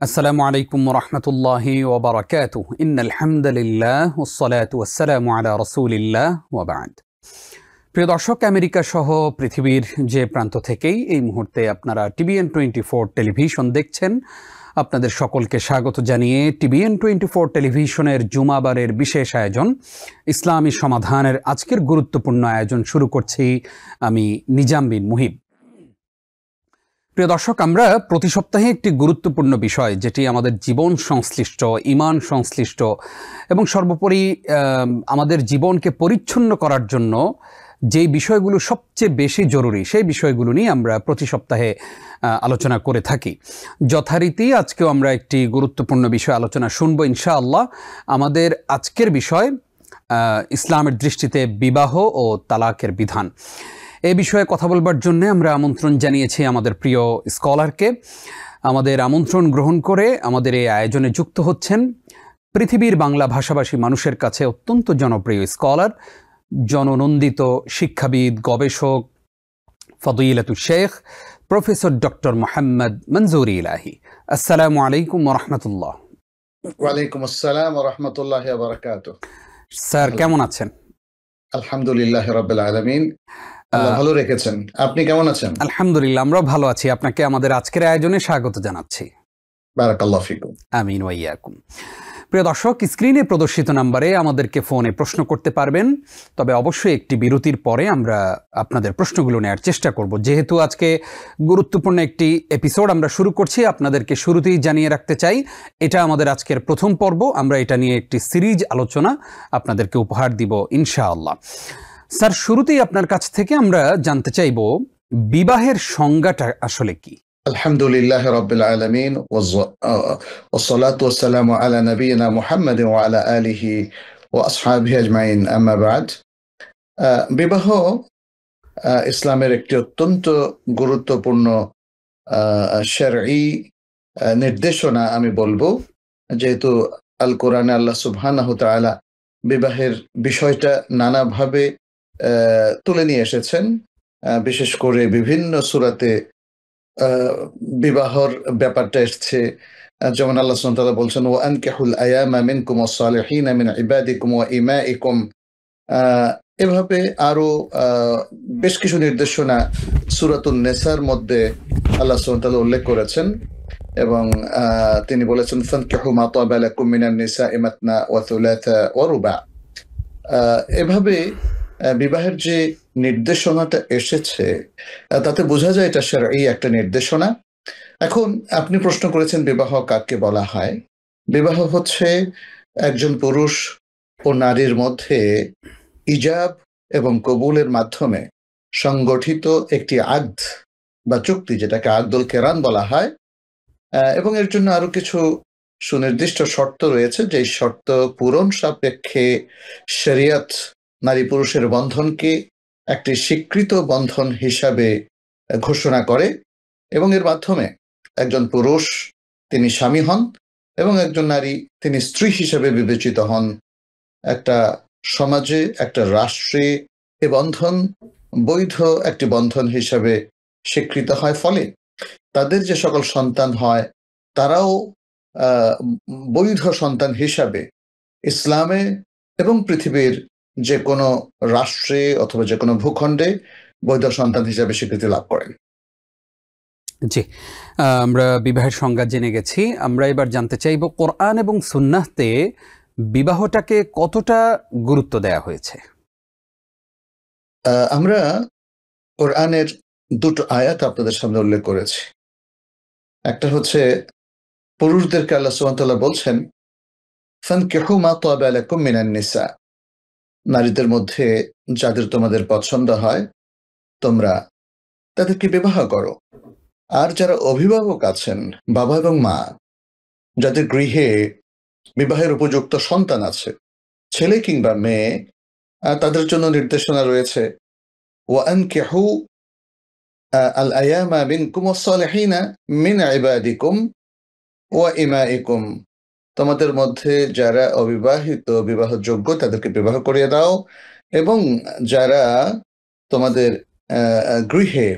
আসসালামু আলাইকুম রহমতুল্লাহি ওবরাকাতু ইন্নাল হামদুলিল্লাহ ওয়াসসালাতু ওয়াসসালামু আলা রাসূলিল্লাহ ওয়া বা'দ। প্রিয় দর্শক, আমেরিকা সহ পৃথিবীর যে প্রান্ত থেকেই এই মুহূর্তে আপনারা TBN24 টেলিভিশন দেখছেন, আপনাদের সকলকে স্বাগত জানিয়ে TBN24 টেলিভিশনের জুমাবারের বিশেষ আয়োজন ইসলামী সমাধানের আজকের গুরুত্বপূর্ণ আয়োজন শুরু করছি আমি নিজাম বিন মুহিব। প্রিয় দর্শক, আমরা প্রতি সপ্তাহে একটি গুরুত্বপূর্ণ বিষয় যেটি আমাদের জীবন সংশ্লিষ্ট, ঈমান সংশ্লিষ্ট এবং সর্বোপরি আমাদের জীবনকে পরিচ্ছন্ন করার জন্য যেই বিষয়গুলো সবচেয়ে বেশি জরুরি সেই বিষয়গুলো নিয়ে আমরা প্রতি সপ্তাহে আলোচনা করে থাকি। যথারীতি আজকেও আমরা একটি গুরুত্বপূর্ণ বিষয় আলোচনা শুনবো ইনশাআল্লাহ। আমাদের আজকের বিষয় ইসলামের দৃষ্টিতে বিবাহ ও তালাকের বিধান। এই বিষয়ে কথা বলবার জন্য আমরা আমন্ত্রণ জানিয়েছি আমাদের প্রিয় স্কলারকে। আমাদের আমন্ত্রণ গ্রহণ করে আমাদের এই আয়োজনে যুক্ত হচ্ছেন পৃথিবীর বাংলা ভাষাভাষী মানুষের কাছে অত্যন্ত জনপ্রিয় স্কলার, জননন্দিত শিক্ষাবিদ, গবেষক, ফদিলাতুল শেখ প্রফেসর ডক্টর মোহাম্মদ মনজুরি ইলাহি। আসসালামু আলাইকুম ওয়া রাহমাতুল্লাহ। ওয়ালাইকুম আসসালাম ওয়া রাহমাতুল্লাহি ওয়া বারাকাতুহু। স্যার কেমন আছেন? আলহামদুলিল্লাহি রাব্বিল আলামিন। আল্লাহ ভালো রেখেছেন। আপনি কেমন আছেন? আলহামদুলিল্লাহ, আমরাও ভালো আছি। আপনাকে আমাদের আজকের আয়োজনে স্বাগত জানাচ্ছি। বারাকাল্লাহু ফিকুম। আমিন ওয়া ইয়াকুম। প্রিয় দর্শক, স্ক্রিনে প্রদর্শিত নাম্বারে আমাদেরকে ফোনে প্রশ্ন করতে পারবেন, তবে অবশ্যই একটি বিরতির পরে আমরা আপনাদের প্রশ্নগুলো নেওয়ার চেষ্টা করব। যেহেতু আজকে গুরুত্বপূর্ণ একটি এপিসোড আমরা শুরু করছি, আপনাদেরকে শুরুতেই জানিয়ে রাখতে চাই এটা আমাদের আজকের প্রথম পর্ব। আমরা এটা নিয়ে একটি সিরিজ আলোচনা আপনাদেরকে উপহার দিব ইনশাআল্লাহ। স্যার, শুরুতেই আপনার কাছ থেকে আমরা জানতে চাইব বিবাহের সংজ্ঞাটা আসলে কি? আলহামদুলিল্লাহি রাব্বিল আলামিন ওয়াসসালাতু ওয়াসসালামু আলা নাবিয়িনা মুহাম্মাদিন ওয়া আলা আলিহি ওয়া আসহাবিহি আজমাইন, আম্মা বা'দ। বিবাহ ইসলামের একটি অত্যন্ত গুরুত্বপূর্ণ শারঈ নির্দেশনা আমি বলবো, যেহেতু আল কোরআনে আল্লাহ সুবহানাহু ওয়া তাআলা বিবাহের বিষয়টা নানাভাবে তুলে নিয়ে এসেছেন। বিশেষ করে বিভিন্ন সূরাতে বিবাহর ব্যাপারটা এসছে। যেমন আল্লাহ সুবহানাহু ওয়া তাআলা বলছেন, ওয়া আনকিহুল আয়ামা মিনকুম ওয়াস-সালিহিনা মিন ইবাদিকুম ওয়া ইমাইকুম। এভাবে আরো বেশ কিছু নির্দেশনা সূরাতুন নিসার মধ্যে আল্লাহ সুবহানাহু ওয়া তাআলা উল্লেখ করেছেন এবং তিনি বলেছেন, ফানকিহু মা তাবা লাকুম মিনান নিসাই মাতনা ওয়া থুলাথা ওয়া রুবা। এভাবে বিবাহের যে নির্দেশনাটা এসেছে তাতে বোঝা যায় এটা শারঈ একটা নির্দেশনা। এখন আপনি প্রশ্ন করেছেন বিবাহ কাকে বলা হয়। বিবাহ হচ্ছে একজন পুরুষ ও নারীর মধ্যে ইজাব এবং কবুলের মাধ্যমে সংগঠিত একটি আকদ বা চুক্তি, যেটাকে আকদুল কেরান বলা হয়। এবং এর জন্য আরো কিছু সুনির্দিষ্ট শর্ত রয়েছে, যেই শর্ত পূরণ সাপেক্ষে শরিয়ত নারী পুরুষের বন্ধনকে একটি স্বীকৃত বন্ধন হিসাবে ঘোষণা করে এবং এর মাধ্যমে একজন পুরুষ তিনি স্বামী হন এবং একজন নারী তিনি স্ত্রী হিসাবে বিবেচিত হন। একটা সমাজে, একটা রাষ্ট্রে এ বন্ধন বৈধ একটি বন্ধন হিসাবে স্বীকৃত হয়। ফলে তাদের যে সকল সন্তান হয় তারাও বৈধ সন্তান হিসাবে ইসলামে এবং পৃথিবীর যে কোনো রাষ্ট্রে অথবা যে কোনো ভূখণ্ডে বৈধ সন্তান হিসাবে স্বীকৃতি লাভ করেন। জি, আমরা বিবাহের সংজ্ঞা জেনে গেছি। আমরা এবার জানতে চাইব কোরআন এবং সুন্নাহতে বিবাহটাকে কতটা গুরুত্ব দেয়া হয়েছে। আমরা কোরআনের দুটো আয়াত আপনাদের সামনে উল্লেখ করেছি। একটা হচ্ছে পুরুষদেরকে আল্লাহ সুবহানাহু ওয়া তাআলা বলছেন, ফানকিহু মা তাবা লাকুম মিনান নিসা, নারীদের মধ্যে যাদের তোমাদের পছন্দ হয় তোমরা তাদেরকে বিবাহ করো। আর যারা অভিভাবক আছেন, বাবা এবং মা, যাদের গৃহে বিবাহের উপযুক্ত সন্তান আছে, ছেলে কিংবা মেয়ে, তাদের জন্য নির্দেশনা রয়েছে, ওয়া আনকিহু আল আয়ামা মিনকুম ওয়াস-সালিহিনা মিন ইবাদিকুম ওয়া ইমাইকুম, তোমাদের মধ্যে যারা অবিবাহিত, বিবাহযোগ্য, তাদেরকে বিবাহ করিয়ে দাও এবং যারা তোমাদের গৃহে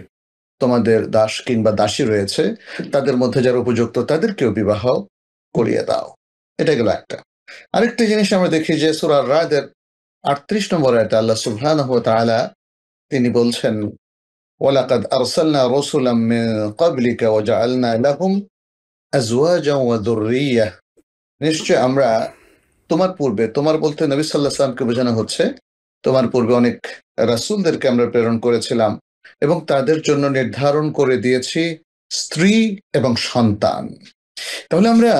তোমাদের দাস কিংবা দাসী রয়েছে, তাদের মধ্যে যারা উপযুক্ত তাদেরকেও বিবাহ করিয়ে দাও। এটা গেল একটা। আরেকটি জিনিস আমরা দেখি যে সূরা রাদের 38 নম্বর আয়াতে আল্লাহ সুবহানাহু ওয়া তাআলা তিনি বলছেন, ওয়ালাকাদ আরসালনা রাসূলাম মিন ক্বাবলিকা ওয়া জাআলনা লাহুম আজওয়াজান ওয়া যুররিয়্যাহ। নিশ্চয় আমরা তোমার পূর্বে, তোমার বলতে নবী সাল্লাল্লাহু আলাইহি ওয়াসাল্লামকে বোঝানো হচ্ছে, তোমার পূর্বে অনেক রাসূলদেরকে আমরা প্রেরণ করেছিলাম এবং তাদের জন্য নির্ধারণ করে দিয়েছি স্ত্রী এবং সন্তান। তাহলে আমরা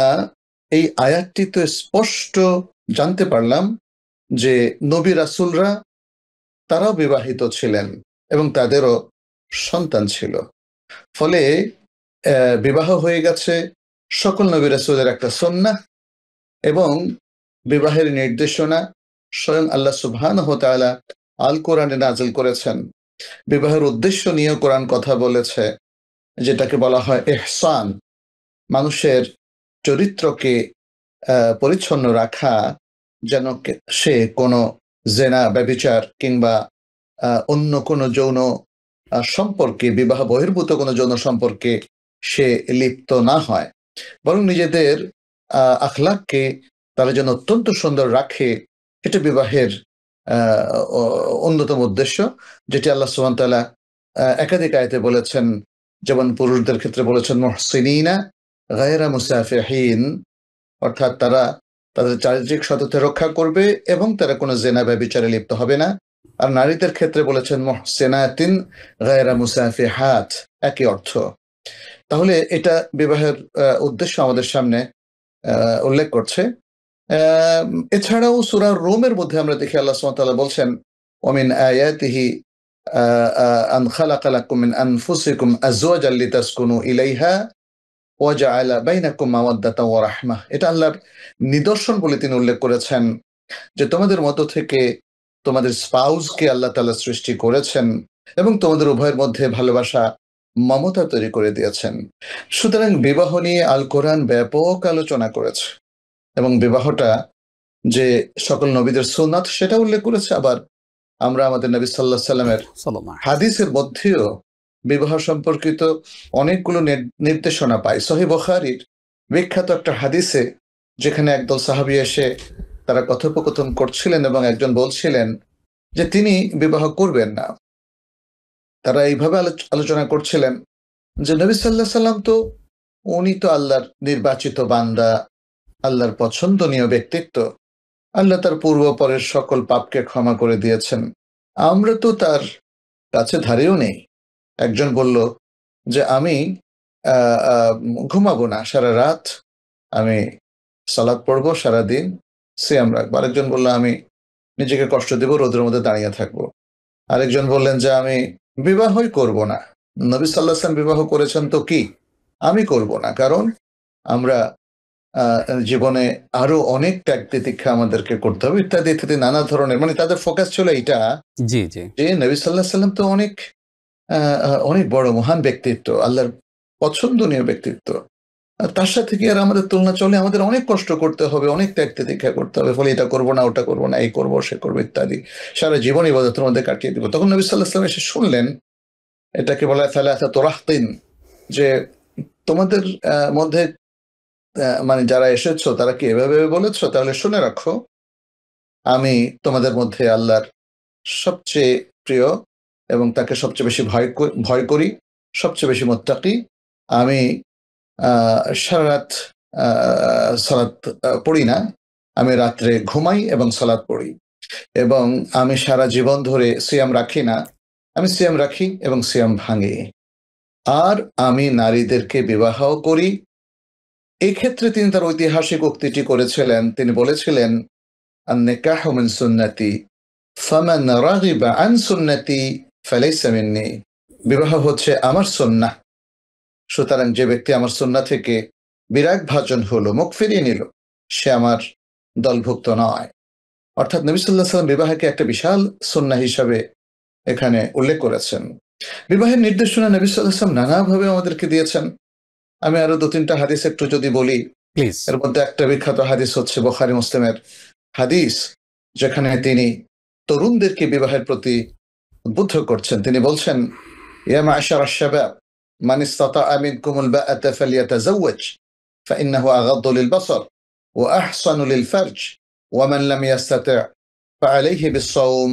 এই আয়াতটি তো স্পষ্ট জানতে পারলাম যে নবী রাসূলরা তারাও বিবাহিত ছিলেন এবং তাদেরও সন্তান ছিল। ফলে বিবাহ হয়ে গেছে সকল নবী রাসূলের একটা সুন্নাহ, এবং বিবাহের নির্দেশনা স্বয়ং আল্লাহ সুবহানাহু ওয়া তাআলা আল কোরআনে নাযিল করেছেন। বিবাহের উদ্দেশ্য নিয়ে কোরআন কথা বলেছে, যেটাকে বলা হয় ইহসান, মানুষের চরিত্রকে পরিচ্ছন্ন রাখা, যেন সে কোনো জেনা, ব্যভিচার কিংবা অন্য কোনো যৌন সম্পর্কে, বিবাহ বহির্ভূত কোনো যৌন সম্পর্কে সে লিপ্ত না হয়, বরং নিজেদের আখলাককে তারা যেন অত্যন্ত সুন্দর রাখে। এটা বিবাহের অন্যতম উদ্দেশ্য, যেটি আল্লাহ সুবহানাহু ওয়া তাআলা একাধিক আয়াতে বলেছেন। যেমন পুরুষদের ক্ষেত্রে বলেছেন মুহসিনিনা গায়রা মুসাফিহিন, অর্থাৎ তারা তাদের চারিত্রিক সততা রক্ষা করবে এবং তারা কোনো জেনা ব্যভিচারে লিপ্ত হবে না। আর নারীদের ক্ষেত্রে বলেছেন মুহসিনাতিন গায়রা মুসাফিহাত, একই অর্থ। তাহলে এটা বিবাহের উদ্দেশ্য আমাদের সামনে উল্লেখ করছে। এছাড়াও সূরা রুমের মধ্যে আমরা দেখি আল্লাহ সুবহানাহু ওয়া তাআলা বলছেন, ওয়ামিন আয়াতিহি আন খালাকা লাকুম মিন আনফুসিকুম আজওয়াজান লিতাসকুনু ইলাইহা ওয়া জাআলা বাইনাকুম মাওয়াদ্দাতান ওয়া রাহমাহ। এটা আল্লাহর নিদর্শন বলে তিনি উল্লেখ করেছেন যে তোমাদের মধ্য থেকে তোমাদের স্পাউসকে আল্লাহ তাআলা সৃষ্টি করেছেন এবং তোমাদের উভয়ের মধ্যে ভালোবাসা, মমতা তৈরি করে দিয়েছেন। সুতরাং বিবাহ নিয়ে আল কোরআন ব্যাপক আলোচনা করেছে এবং বিবাহটা যে সকল নবীদের সুন্নাত সেটা উল্লেখ করেছে। আবার আমরা আমাদের নবী সাল্লাল্লাহু আলাইহি সাল্লামের হাদিসের মধ্যেও বিবাহ সম্পর্কিত অনেকগুলো নির্দেশনা পাই। সহিহ বুখারীর বিখ্যাত একটা হাদিসে, যেখানে একদল সাহাবী এসে তারা কথোপকথন করছিলেন এবং একজন বলছিলেন যে তিনি বিবাহ করবেন না। তারা এইভাবে আলোচনা করছিলেন যে নবী সাল্লাল্লাহু আলাইহি সাল্লাম তো উনি তো আল্লাহর নির্বাচিত বান্দা, আল্লাহর পছন্দনীয় ব্যক্তিত্ব, আল্লাহ তার পূর্বপরের সকল পাপকে ক্ষমা করে দিয়েছেন, আমরা তো তার কাছে ধারেও নেই। একজন বলল যে আমি ঘুমাবো না সারা রাত, আমি সালাত পড়বো, সারাদিন সিয়াম রাখবো। আরেকজন বলল আমি নিজেকে কষ্ট দেব, রোদের মধ্যে দাঁড়িয়ে থাকবো। আরেকজন বললেন যে আমি বিবাহই করব না। নবী সাল্লাল্লাহু আলাইহি ওয়াসাল্লাম বিবাহ করেছেন তো কি, আমি করব না, কারণ আমরা জীবনে আরো অনেক ত্যাগ তিতিক্ষা আমাদেরকে করতে হবে, ইত্যাদি ইত্যাদি নানা ধরনের, মানে তাদের ফোকাস ছিল এইটা জি জি যে নবী সাল্লাল্লাহু আলাইহি ওয়াসাল্লাম তো অনেক বড় মহান ব্যক্তিত্ব, আল্লাহর পছন্দনীয় ব্যক্তিত্ব, আর তার সাথে কি আর আমাদের তুলনা চলে? আমাদের অনেক কষ্ট করতে হবে, অনেক ত্যাগ তিতিক্ষা করতে হবে, ফলে এটা করবো না, ওটা করবো না, এই করবো সে করবো ইত্যাদি, সারা জীবন ইবাদতের মধ্যে কাটিয়ে দিব। তখন নবী সাল্লাল্লাহু আলাইহি ওয়াসাল্লাম এসে শুনলেন, এটাকে বলা হয় সালাসাতু রাহতিন, যে তোমাদের মধ্যে মানে যারা এসেছো তারা কি এভাবে বলেছো, তাহলে শুনে রাখো, আমি তোমাদের মধ্যে আল্লাহর সবচেয়ে প্রিয় এবং তাকে সবচেয়ে বেশি ভয় করি, সবচেয়ে বেশি মুত্তাকি। আমি সারা রাত সালাত পড়ি না, আমি রাত্রে ঘুমাই এবং সালাত পড়ি, এবং আমি সারা জীবন ধরে সিয়াম রাখি না, আমি সিয়াম রাখি এবং সিয়াম ভাঙি, আর আমি নারীদেরকে বিবাহ করি। এই ক্ষেত্রে তিনি তার ঐতিহাসিক উক্তিটি করেছিলেন, তিনি বলেছিলেন আন-নিকাহু মিন সুন্নতি ফামান রাগিবা আন সুন্নতি ফালাইসা মিন্নি। বিবাহ হচ্ছে আমার সুন্নাহ, সুতরাং যে ব্যক্তি আমার সুন্নাহ থেকে বিরাগ ভাজন হলো, মুখ ফিরিয়ে নিল, সে আমার দলভুক্ত নয়। অর্থাৎ নবী সাল্লাল্লাহু আলাইহি ওয়াসাল্লাম বিবাহকে একটা বিশাল সুন্নাহ হিসাবে এখানে উল্লেখ করেছেন। বিবাহের নির্দেশনা নবী সাল্লাল্লাহু আলাইহি ওয়াসাল্লাম নানাভাবে আমাদেরকে দিয়েছেন। আমি আরো 2-3টা হাদিস একটু যদি বলি, প্লিজ। এর মধ্যে একটা বিখ্যাত হাদিস হচ্ছে বুখারী মুসলিমের হাদিস, যেখানে তিনি তরুণদেরকে বিবাহের প্রতি উদ্বুদ্ধ করছেন। তিনি বলছেন, ইয়া মা'শারাশ শাবাব মান ইসতাতা'a মিনকুমুল বা'আতা ফালইয়াতাযাওয়াজ ফাইন্নাহু আগাদ্দু লিলবাসার ওয়া আহসানু লিলফারজ ওয়া মান লাম ইয়াস্তাতি' ফাআলাইহি বিস-সাওম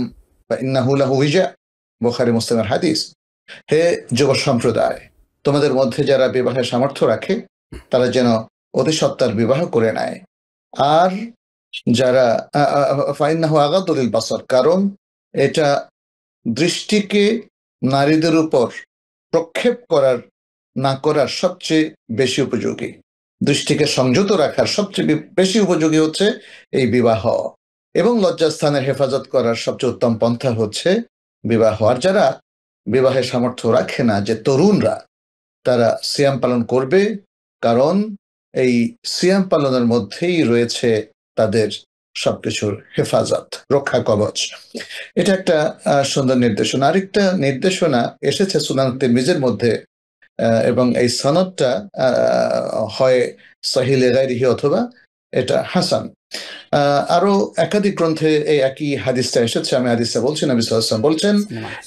ফাইন্নাহু লাহু ওয়িজা। বুখারী মুসলিমের হাদিস। হে যুব সম্প্রদায়, তোমাদের মধ্যে যারা বিবাহের সামর্থ্য রাখে তারা যেন অতি সত্বর বিবাহ করে নেয়। আর যারা ফাইন্নাহু আগাদ্দু লিলবাসার, কারণ এটা দৃষ্টিকে নারীদের উপর প্রক্ষেপ করার না করার সবচেয়ে বেশি উপযোগী, দৃষ্টিকে সংযত রাখার সবচেয়ে বেশি উপযোগী হচ্ছে এই বিবাহ, এবং লজ্জাস্থানের হেফাজত করার সবচেয়ে উত্তম পন্থা হচ্ছে বিবাহ। আর যারা বিবাহের সামর্থ্য রাখে না, যে তরুণরা, তারা সিয়াম পালন করবে, কারণ এই সিয়াম পালনের মধ্যেই রয়েছে তাদের সবকিছুর হেফাজত, রক্ষা কবচ। এটা একটা সুন্দর নির্দেশনা। আরেকটা নির্দেশনা এসেছে সুনান তিরমিজির মধ্যে, এবং এই সনদটা হয় সহিহ লিগাইরিহি অথবা এটা হাসান। আরো একাধিক গ্রন্থে এই একই হাদিসটা এসেছে। আমি হাদিসটা বলছি, নবী সাল্লাল্লাহু আলাইহি ওয়াসাল্লাম বলছেন,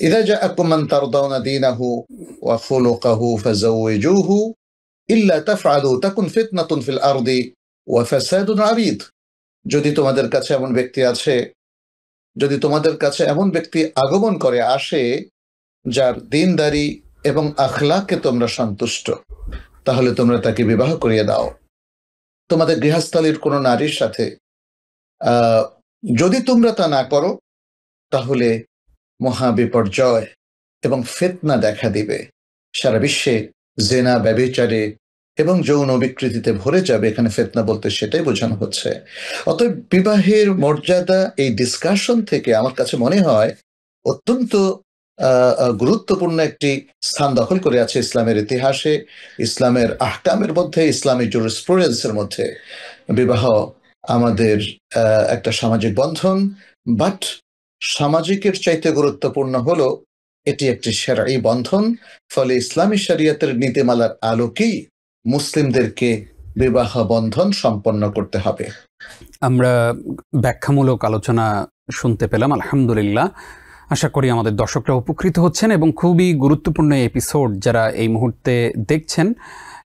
ইযা জাআকুম মান তারদাউনা দীনাহু ওয়া খুলুকাহু ফাযাওwijuhu ইল্লা তাফআলু তাকুন ফিতনাতুন ফিল আরদি ওয়া ফাসাদুন আরিদ। যদি তোমাদের কাছে এমন ব্যক্তি আগমন করে আসে যার দ্বীনদারি এবং আখলাকে তোমরা সন্তুষ্ট, তাহলে তোমরা তাকে বিবাহ করিয়ে দাও। তোমাদের গৃহস্থালীর কোনো নারীর সাথে যদি তোমরা তা না করো, তাহলে মহা বিপর্যয় এবং ফিতনা দেখা দিবে। সারা বিশ্বে জেনা, ব্যভিচারে এবং যৌন বিকৃতিতে ভরে যাবে। এখানে ফিতনা বলতে সেটাই বোঝানো হচ্ছে। অতএব বিবাহের মর্যাদা এই ডিসকাশন থেকে আমার কাছে মনে হয় অত্যন্ত গুরুত্বপূর্ণ একটি স্থান দখল করে আছে ইসলামের ইতিহাসে, ইসলামের আহকামের মধ্যে, ইসলামী জুরিসপ্রুডেন্সের মধ্যে। বিবাহ আমাদের একটা সামাজিক বন্ধন, বাট সামাজিকের চাইতে গুরুত্বপূর্ণ হলো এটি একটি শরঈ বন্ধন। ফলে ইসলামী শরিয়তের নীতিমালার আলোকেই মুসলিমদেরকে বিবাহ বন্ধন সম্পন্ন করতে হবে। আমরা ব্যাখ্যামূলক আলোচনা শুনতে পেলাম, আলহামদুলিল্লাহ। আশা করি আমাদের দর্শকরা উপকৃত হচ্ছেন, এবং খুবই গুরুত্বপূর্ণ এপিসোড যারা এই মুহূর্তে দেখছেন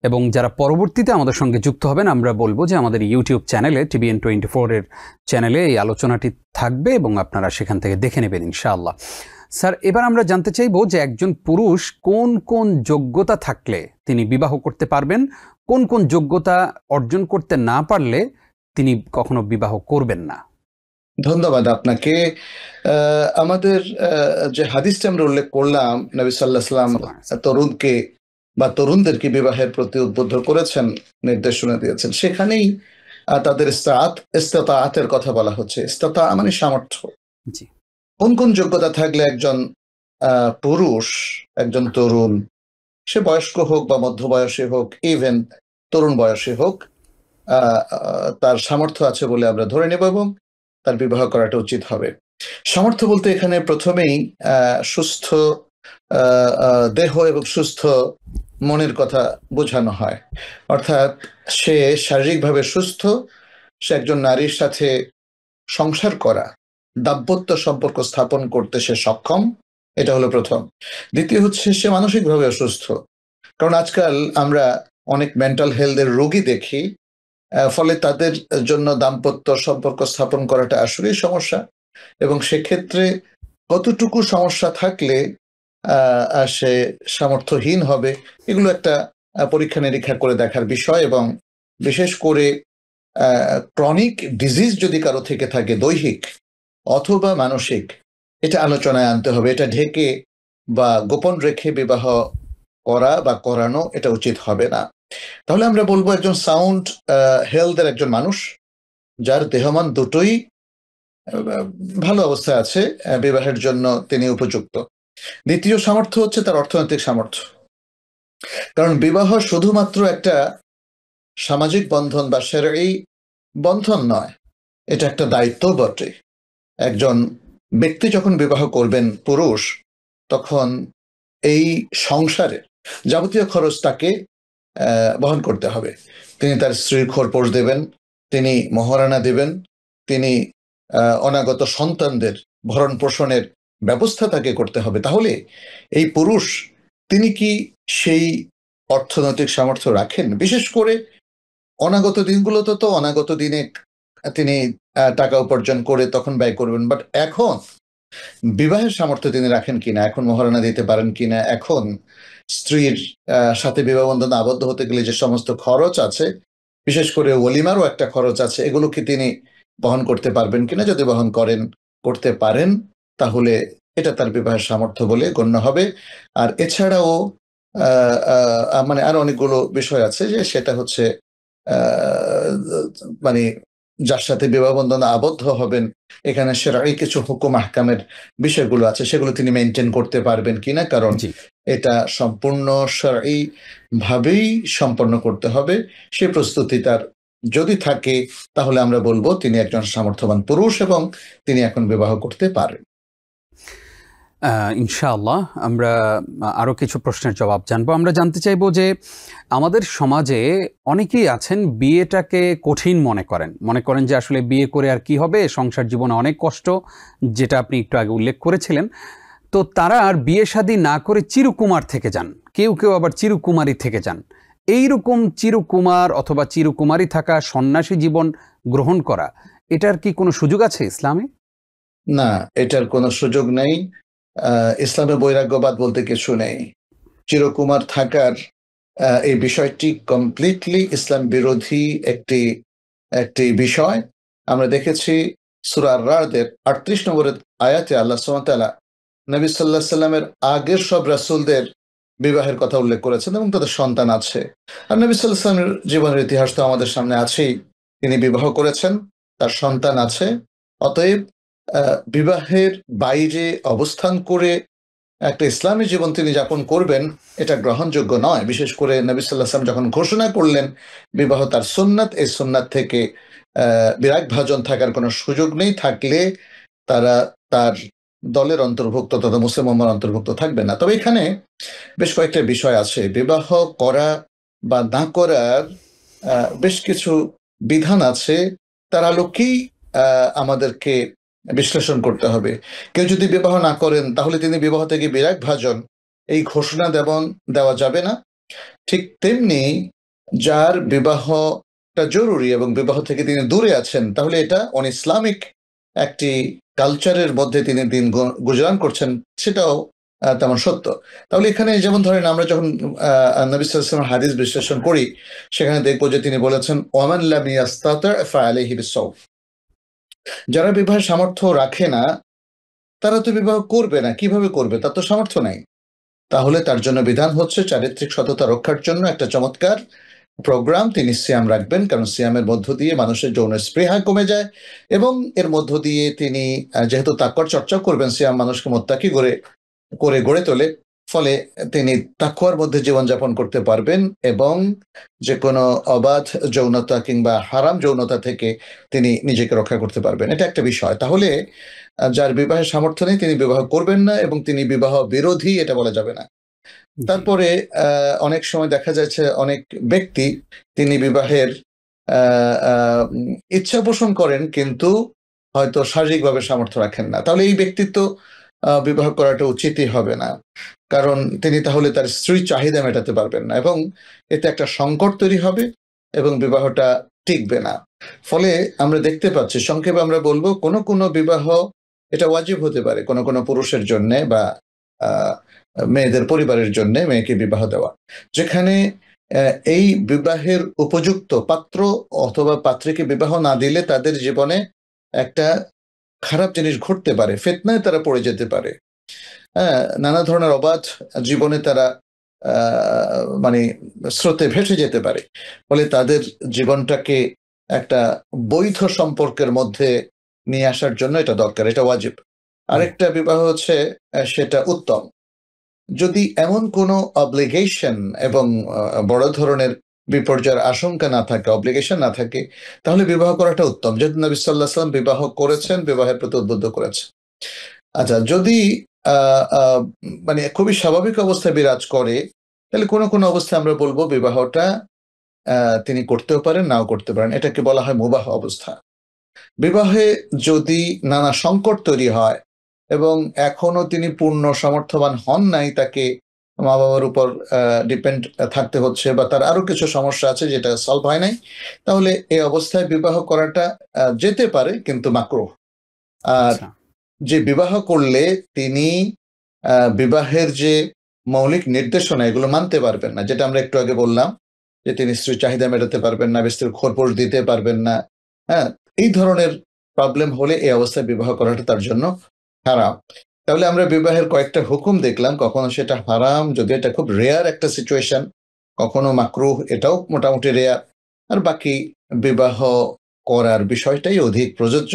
এবং যারা পরবর্তীতে আমাদের সঙ্গে যুক্ত হবেন, আমরা বলবো যে আমাদের ইউটিউব চ্যানেলে TBN 24 এর চ্যানেলে এই আলোচনাটি থাকবে এবং আপনারা সেখান থেকে দেখে নেবেন ইনশাআল্লাহ। স্যার, এবার আমরা জানতে চাইবো যে একজন পুরুষ কোন কোন যোগ্যতা থাকলে তিনি বিবাহ করতে পারবেন, কোন কোন যোগ্যতা অর্জন করতে না পারলে তিনি কখনো বিবাহ করবেন না। ধন্যবাদ আপনাকে। আমাদের যে হাদিসটা আমরা উল্লেখ করলাম, নবী সাল্লাল্লাহু আলাইহি ওয়াসাল্লাম তরুণকে বা তরুণদেরকে বিবাহের প্রতি উদ্বুদ্ধ করেছেন, নির্দেশনা দিয়েছেন। সেখানেই তাদের ইস্তাতাআতের কথা বলা হচ্ছে। ইস্তাতা মানে সামর্থ্য। জি। কোন কোন যোগ্যতা থাকলে একজন পুরুষ, একজন তরুণ, সে বয়স্ক হোক বা মধ্যবয়সী হোক, ইভেন তরুণ বয়সী হোক, তার সামর্থ্য আছে বলে আমরা ধরে নেব এবং তার বিবাহ করাটা উচিত হবে। সামর্থ্য বলতে এখানে প্রথমেই সুস্থ দেহ এবং সুস্থ মনের কথা বোঝানো হয়। অর্থাৎ সে শারীরিকভাবে সুস্থ, সে একজন নারীর সাথে সংসার করা, দাম্পত্য সম্পর্ক স্থাপন করতে সে সক্ষম, এটা হলো প্রথম। দ্বিতীয় হচ্ছে সে মানসিকভাবে অসুস্থ, কারণ আজকাল আমরা অনেক মেন্টাল হেলথের রোগী দেখি, ফলে তাদের জন্য দাম্পত্য সম্পর্ক স্থাপন করাটা আসলেই সমস্যা। এবং সেক্ষেত্রে কতটুকু সমস্যা থাকলে সে সামর্থ্যহীন হবে, এগুলো একটা পরীক্ষা নিরীক্ষা করে দেখার বিষয়। এবং বিশেষ করে ক্রনিক ডিজিজ যদি কারো থেকে থাকে, দৈহিক অথবা মানসিক, এটা আলোচনায় আনতে হবে। এটা ঢেকে বা গোপন রেখে বিবাহ করা বা করানো এটা উচিত হবে না। তাহলে আমরা বলবো একজন সাউন্ড হেলথের একজন মানুষ, যার দেহমান দুটোই ভালো অবস্থায় আছে, বিবাহের জন্য তিনি উপযুক্ত। দ্বিতীয় সামর্থ্য হচ্ছে তার অর্থনৈতিক সামর্থ্য, কারণ বিবাহ শুধুমাত্র একটা সামাজিক বন্ধন বা শরঈ বন্ধন নয়, এটা একটা দায়িত্ব বটে। একজন ব্যক্তি যখন বিবাহ করবেন, পুরুষ, তখন এই সংসারের যাবতীয় খরচ তাকে বহন করতে হবে। তিনি তার স্ত্রীর খোরপোশ দেবেন, তিনি মহারানা দেবেন, তিনি অনাগত সন্তানদের ভরণ পোষণের ব্যবস্থা তাকে করতে হবে। তাহলে এই পুরুষ তিনি কি সেই অর্থনৈতিক সামর্থ্য রাখেন? বিশেষ করে অনাগত দিনগুলোতে তো অনাগত দিনে তিনি টাকা উপার্জন করে তখন ব্যয় করবেন। বাট এখন বিবাহের সামর্থ্য তিনি রাখেন কিনা, এখন মহারণা দিতে পারেন কিনা, এখন স্ত্রীর সাথে বিবাহ বন্ধনে আবদ্ধ হতে গেলে যে সমস্ত খরচ আছে, বিশেষ করে ওলিমারও একটা খরচ আছে, এগুলো কি তিনি বহন করতে পারবেন কিনা? যদি বহন করতে পারেন, তাহলে এটা তার বিবাহের সামর্থ্য বলে গণ্য হবে। আর এছাড়াও মানে আরো অনেকগুলো বিষয় আছে, যে সেটা হচ্ছে মানে যার সাথে বিবাহ বন্ধনে আবদ্ধ হবেন, এখানে শরঈ কিছু হুকুম আহকামের বিষয়গুলো আছে, সেগুলো তিনি মেনটেন করতে পারবেন কিনা, কারণ জি। এটা সম্পূর্ণ শরঈ ভাবেই সম্পন্ন করতে হবে। সেই প্রস্তুতি তার যদি থাকে, তাহলে আমরা বলবো তিনি একজন সামর্থ্যবান পুরুষ এবং তিনি এখন বিবাহ করতে পারেন। ইনশাআল্লাহ আমরা আরও কিছু প্রশ্নের জবাব জানবো। আমরা জানতে চাইবো যে আমাদের সমাজে অনেকেই আছেন বিয়েটাকে কঠিন মনে করেন যে আসলে বিয়ে করে আর কি হবে, সংসার জীবনে অনেক কষ্ট, যেটা আপনি একটু আগে উল্লেখ করেছিলেন। তো তারা আর বিয়ে শাদী না করে চিরকুমার থেকে যান, কেউ কেউ আবার চিরকুমারী থেকে যান। এইরকম চিরকুমার অথবা চিরকুমারী থাকা, সন্ন্যাসী জীবন গ্রহণ করা, এটার কি কোনো সুযোগ আছে ইসলামে? না, এটার কোনো সুযোগ নেই। ইসলামে বৈরাগ্যবাদ বলতে কিছু নেই। চিরকুমার থাকার এই বিষয়টি কমপ্লিটলি ইসলাম বিরোধী একটি বিষয়। আমরা দেখেছি সূরা আর-রা'দের 38 নম্বরের আয়াতে আল্লাহ সুবহানাহু ওয়া তাআলা নবী সাল্লাল্লাহু আলাইহি সাল্লামের আগের সব রাসূলদের বিবাহের কথা উল্লেখ করেছেন এবং তাদের সন্তান আছে। আর নবী সাল্লাল্লাহু আলাইহি সাল্লামের জীবনের ইতিহাস তো আমাদের সামনে আছেই। তিনি বিবাহ করেছেন, তার সন্তান আছে। অতএব বিবাহের বাইরে অবস্থান করে একটা ইসলামী জীবন তিনি যাপন করবেন, এটা গ্রহণযোগ্য নয়। বিশেষ করে নবী সাল্লাল্লাহু আলাইহি ওয়াসাল্লাম যখন ঘোষণা করলেন বিবাহ তার সুন্নাত, এই সুন্নাত থেকে বিরাগভাজন থাকার কোনো সুযোগ নেই। থাকলে তারা তার দলের অন্তর্ভুক্ত তথা মুসলিম উম্মাহর অন্তর্ভুক্ত থাকবে না। তবে এখানে বেশ কয়েকটা বিষয় আছে। বিবাহ করা বা না করার বেশ কিছু বিধান আছে, তার আলোকেই আমাদেরকে বিশ্লেষণ করতে হবে। কেউ যদি বিবাহ না করেন, তাহলে তিনি বিবাহ থেকে বিরাগভাজন, এই ঘোষণা দেওয়া যাবে না। ঠিক তেমনি যার বিবাহটা জরুরি এবং বিবাহ থেকে তিনি দূরে আছেন, তাহলে এটা অন-ইসলামিক একটি কালচারের মধ্যে তিনি দিন গুজরান করছেন, সেটাও তেমন সত্য। তাহলে এখানে যেমন ধরেন, আমরা যখন নবী সাল্লাল্লাহু আলাইহি ওয়াসাল্লামের হাদিস বিশ্লেষণ করি, সেখানে দেখব যে তিনি বলেছেন, ওয়ামান লাম ইয়াস্তাতি' ফাআলাইহি বিস-সাওম। যারা বিবাহের সামর্থ্য রাখে না, তারা তো বিবাহ করবে না। কিভাবে করবে? তার তো সামর্থ্য নাই। তাহলে তার জন্য বিধান হচ্ছে চারিত্রিক সততা রক্ষার জন্য একটা চমৎকার প্রোগ্রাম, তিনি সিয়াম রাখবেন। কারণ সিয়ামের মধ্য দিয়ে মানুষের যৌন স্পৃহা কমে যায় এবং এর মধ্য দিয়ে তিনি যেহেতু তাকওয়ার চর্চা করবেন, সিয়াম মানুষকে মুত্তাকি করে গড়ে তোলে। ফলে তিনি তাকওয়ার মধ্যে জীবনযাপন করতে পারবেন এবং যে কোনো অবাধ যৌনতা কিংবা হারাম যৌনতা থেকে তিনি নিজেকে রক্ষা করতে পারবেন। এটা একটা বিষয়। তাহলে যার বিবাহের সামর্থ্য নেই, তিনি বিবাহ করবেন না এবং তিনি বিবাহ বিরোধী, এটা বলা যাবে না। তারপরে অনেক সময় দেখা যাচ্ছে অনেক ব্যক্তি তিনি বিবাহের ইচ্ছা পোষণ করেন, কিন্তু হয়তো শারীরিকভাবে সামর্থ্য রাখেন না। তাহলে এই ব্যক্তির তো বিবাহ করাটা উচিতই হবে না। কারণ তিনি তাহলে তার স্ত্রীর চাহিদা মেটাতে পারবেন না এবং এতে একটা সংকট তৈরি হবে এবং বিবাহটা টিকবে না। ফলে আমরা দেখতে পাচ্ছি, সংক্ষেপে আমরা বলবো, কোনো বিবাহ এটা ওয়াজিব হতে পারে কোনো পুরুষের জন্যে বা মেয়েদের পরিবারের জন্যে মেয়েকে বিবাহ দেওয়া। যেখানে এই বিবাহের উপযুক্ত পাত্র অথবা পাত্রীকে বিবাহ না দিলে তাদের জীবনে একটা খারাপ জিনিস ঘটতে পারে, ফিতনায় তারা পড়ে যেতে পারে। নানা ধরনের অবাধ জীবনে তারা মানে স্রোতে ভেসে যেতে পারে। ফলে তাদের জীবনটাকে একটা বৈধ সম্পর্কের মধ্যে নিয়ে আসার জন্য এটা দরকার, এটা ওয়াজিব। আরেকটা বিবাহ হচ্ছে সেটা উত্তম। যদি এমন কোনো অব্লিগেশন এবং বড় ধরনের বিপর্যয়ের আশঙ্কা না থাকে, অব্লিগেশন না থাকে, তাহলে বিবাহ করাটা উত্তম। যেহেতু নবী সাল্লাল্লাহু আলাইহি ওয়াসাল্লাম বিবাহ করেছেন, বিবাহের প্রতি উদ্বুদ্ধ করেছেন। আচ্ছা, যদি মানে খুবই স্বাভাবিক অবস্থায় বিরাজ করে, তাহলে কোনো অবস্থায় আমরা বলবো বিবাহটা তিনি করতেও পারেন, নাও করতে পারেন। এটাকে বলা হয় মুবাহ অবস্থা। বিবাহে যদি নানা সংকট তৈরি হয় এবং এখনো তিনি পূর্ণ সমর্থবান হন নাই তাকে মা বাবার উপর ডিপেন্ড থাকতে হচ্ছে, বা তার আরো কিছু সমস্যা আছে যেটা সলভ হয় নাই, তাহলে এই অবস্থায় বিবাহ করাটা যেতে পারে, কিন্তু মাকরুহ। আর আচ্ছা, যে বিবাহ করলে তিনি বিবাহের যে মৌলিক নির্দেশনা এগুলো মানতে পারবেন না, যেটা আমরা একটু আগে বললাম, যে তিনি স্ত্রীর চাহিদা মেটাতে পারবেন না, স্ত্রীর খোরপোশ দিতে পারবেন না। হ্যাঁ, এই ধরনের প্রবলেম হলে এই অবস্থায় বিবাহ করাটা তার জন্য হারাম। তাহলে আমরা বিবাহের কয়েকটা হুকুম দেখলাম, কখনো সেটা হারাম যদি এটা খুব রেয়ার একটা সিচুয়েশন, কখনো মাকরুহ এটাও মোটামুটি রেয়ার, আর বাকি বিবাহ করার বিষয়টাই অধিক প্রযোজ্য।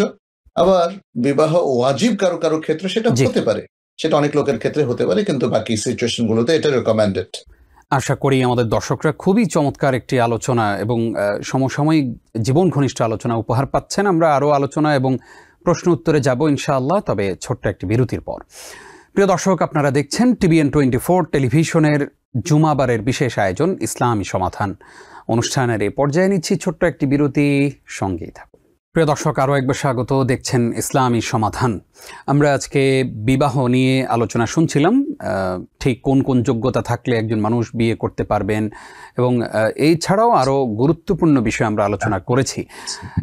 আবার বিবাহ ওয়াজিব কারো কারো ক্ষেত্রে সেটা জি। হতে পারে, সেটা অনেক লোকের ক্ষেত্রে হতে পারে, কিন্তু বাকি সিচুয়েশন গুলোতে এটা রেকমেন্ডেড। আশা করি আমাদের দর্শকরা খুবই চমৎকার একটি আলোচনা এবং সমসাময়িক জীবন ঘনিষ্ঠ আলোচনা উপহার পাচ্ছেন। আমরা আরও আলোচনা এবং প্রশ্ন উত্তরে যাব ইনশাআল্লাহ, তবে ছোট্ট একটি বিরতির পর। প্রিয় দর্শক, আপনারা দেখছেন টিভিএন 24 টেলিভিশনের জুমাবারের বিশেষ আয়োজন ইসলামী সমাধান অনুষ্ঠানের এই পর্যায়ে নিচ্ছি ছোট্ট একটি বিরতি, সঙ্গেই থাকুন। প্রিয় দর্শক, আরও একবার স্বাগত। দেখছেন ইসলামী সমাধান। আমরা আজকে বিবাহ নিয়ে আলোচনা শুনছিলাম, ঠিক কোন কোন যোগ্যতা থাকলে একজন মানুষ বিয়ে করতে পারবেন, এবং এই ছাড়াও আরও গুরুত্বপূর্ণ বিষয় আমরা আলোচনা করেছি।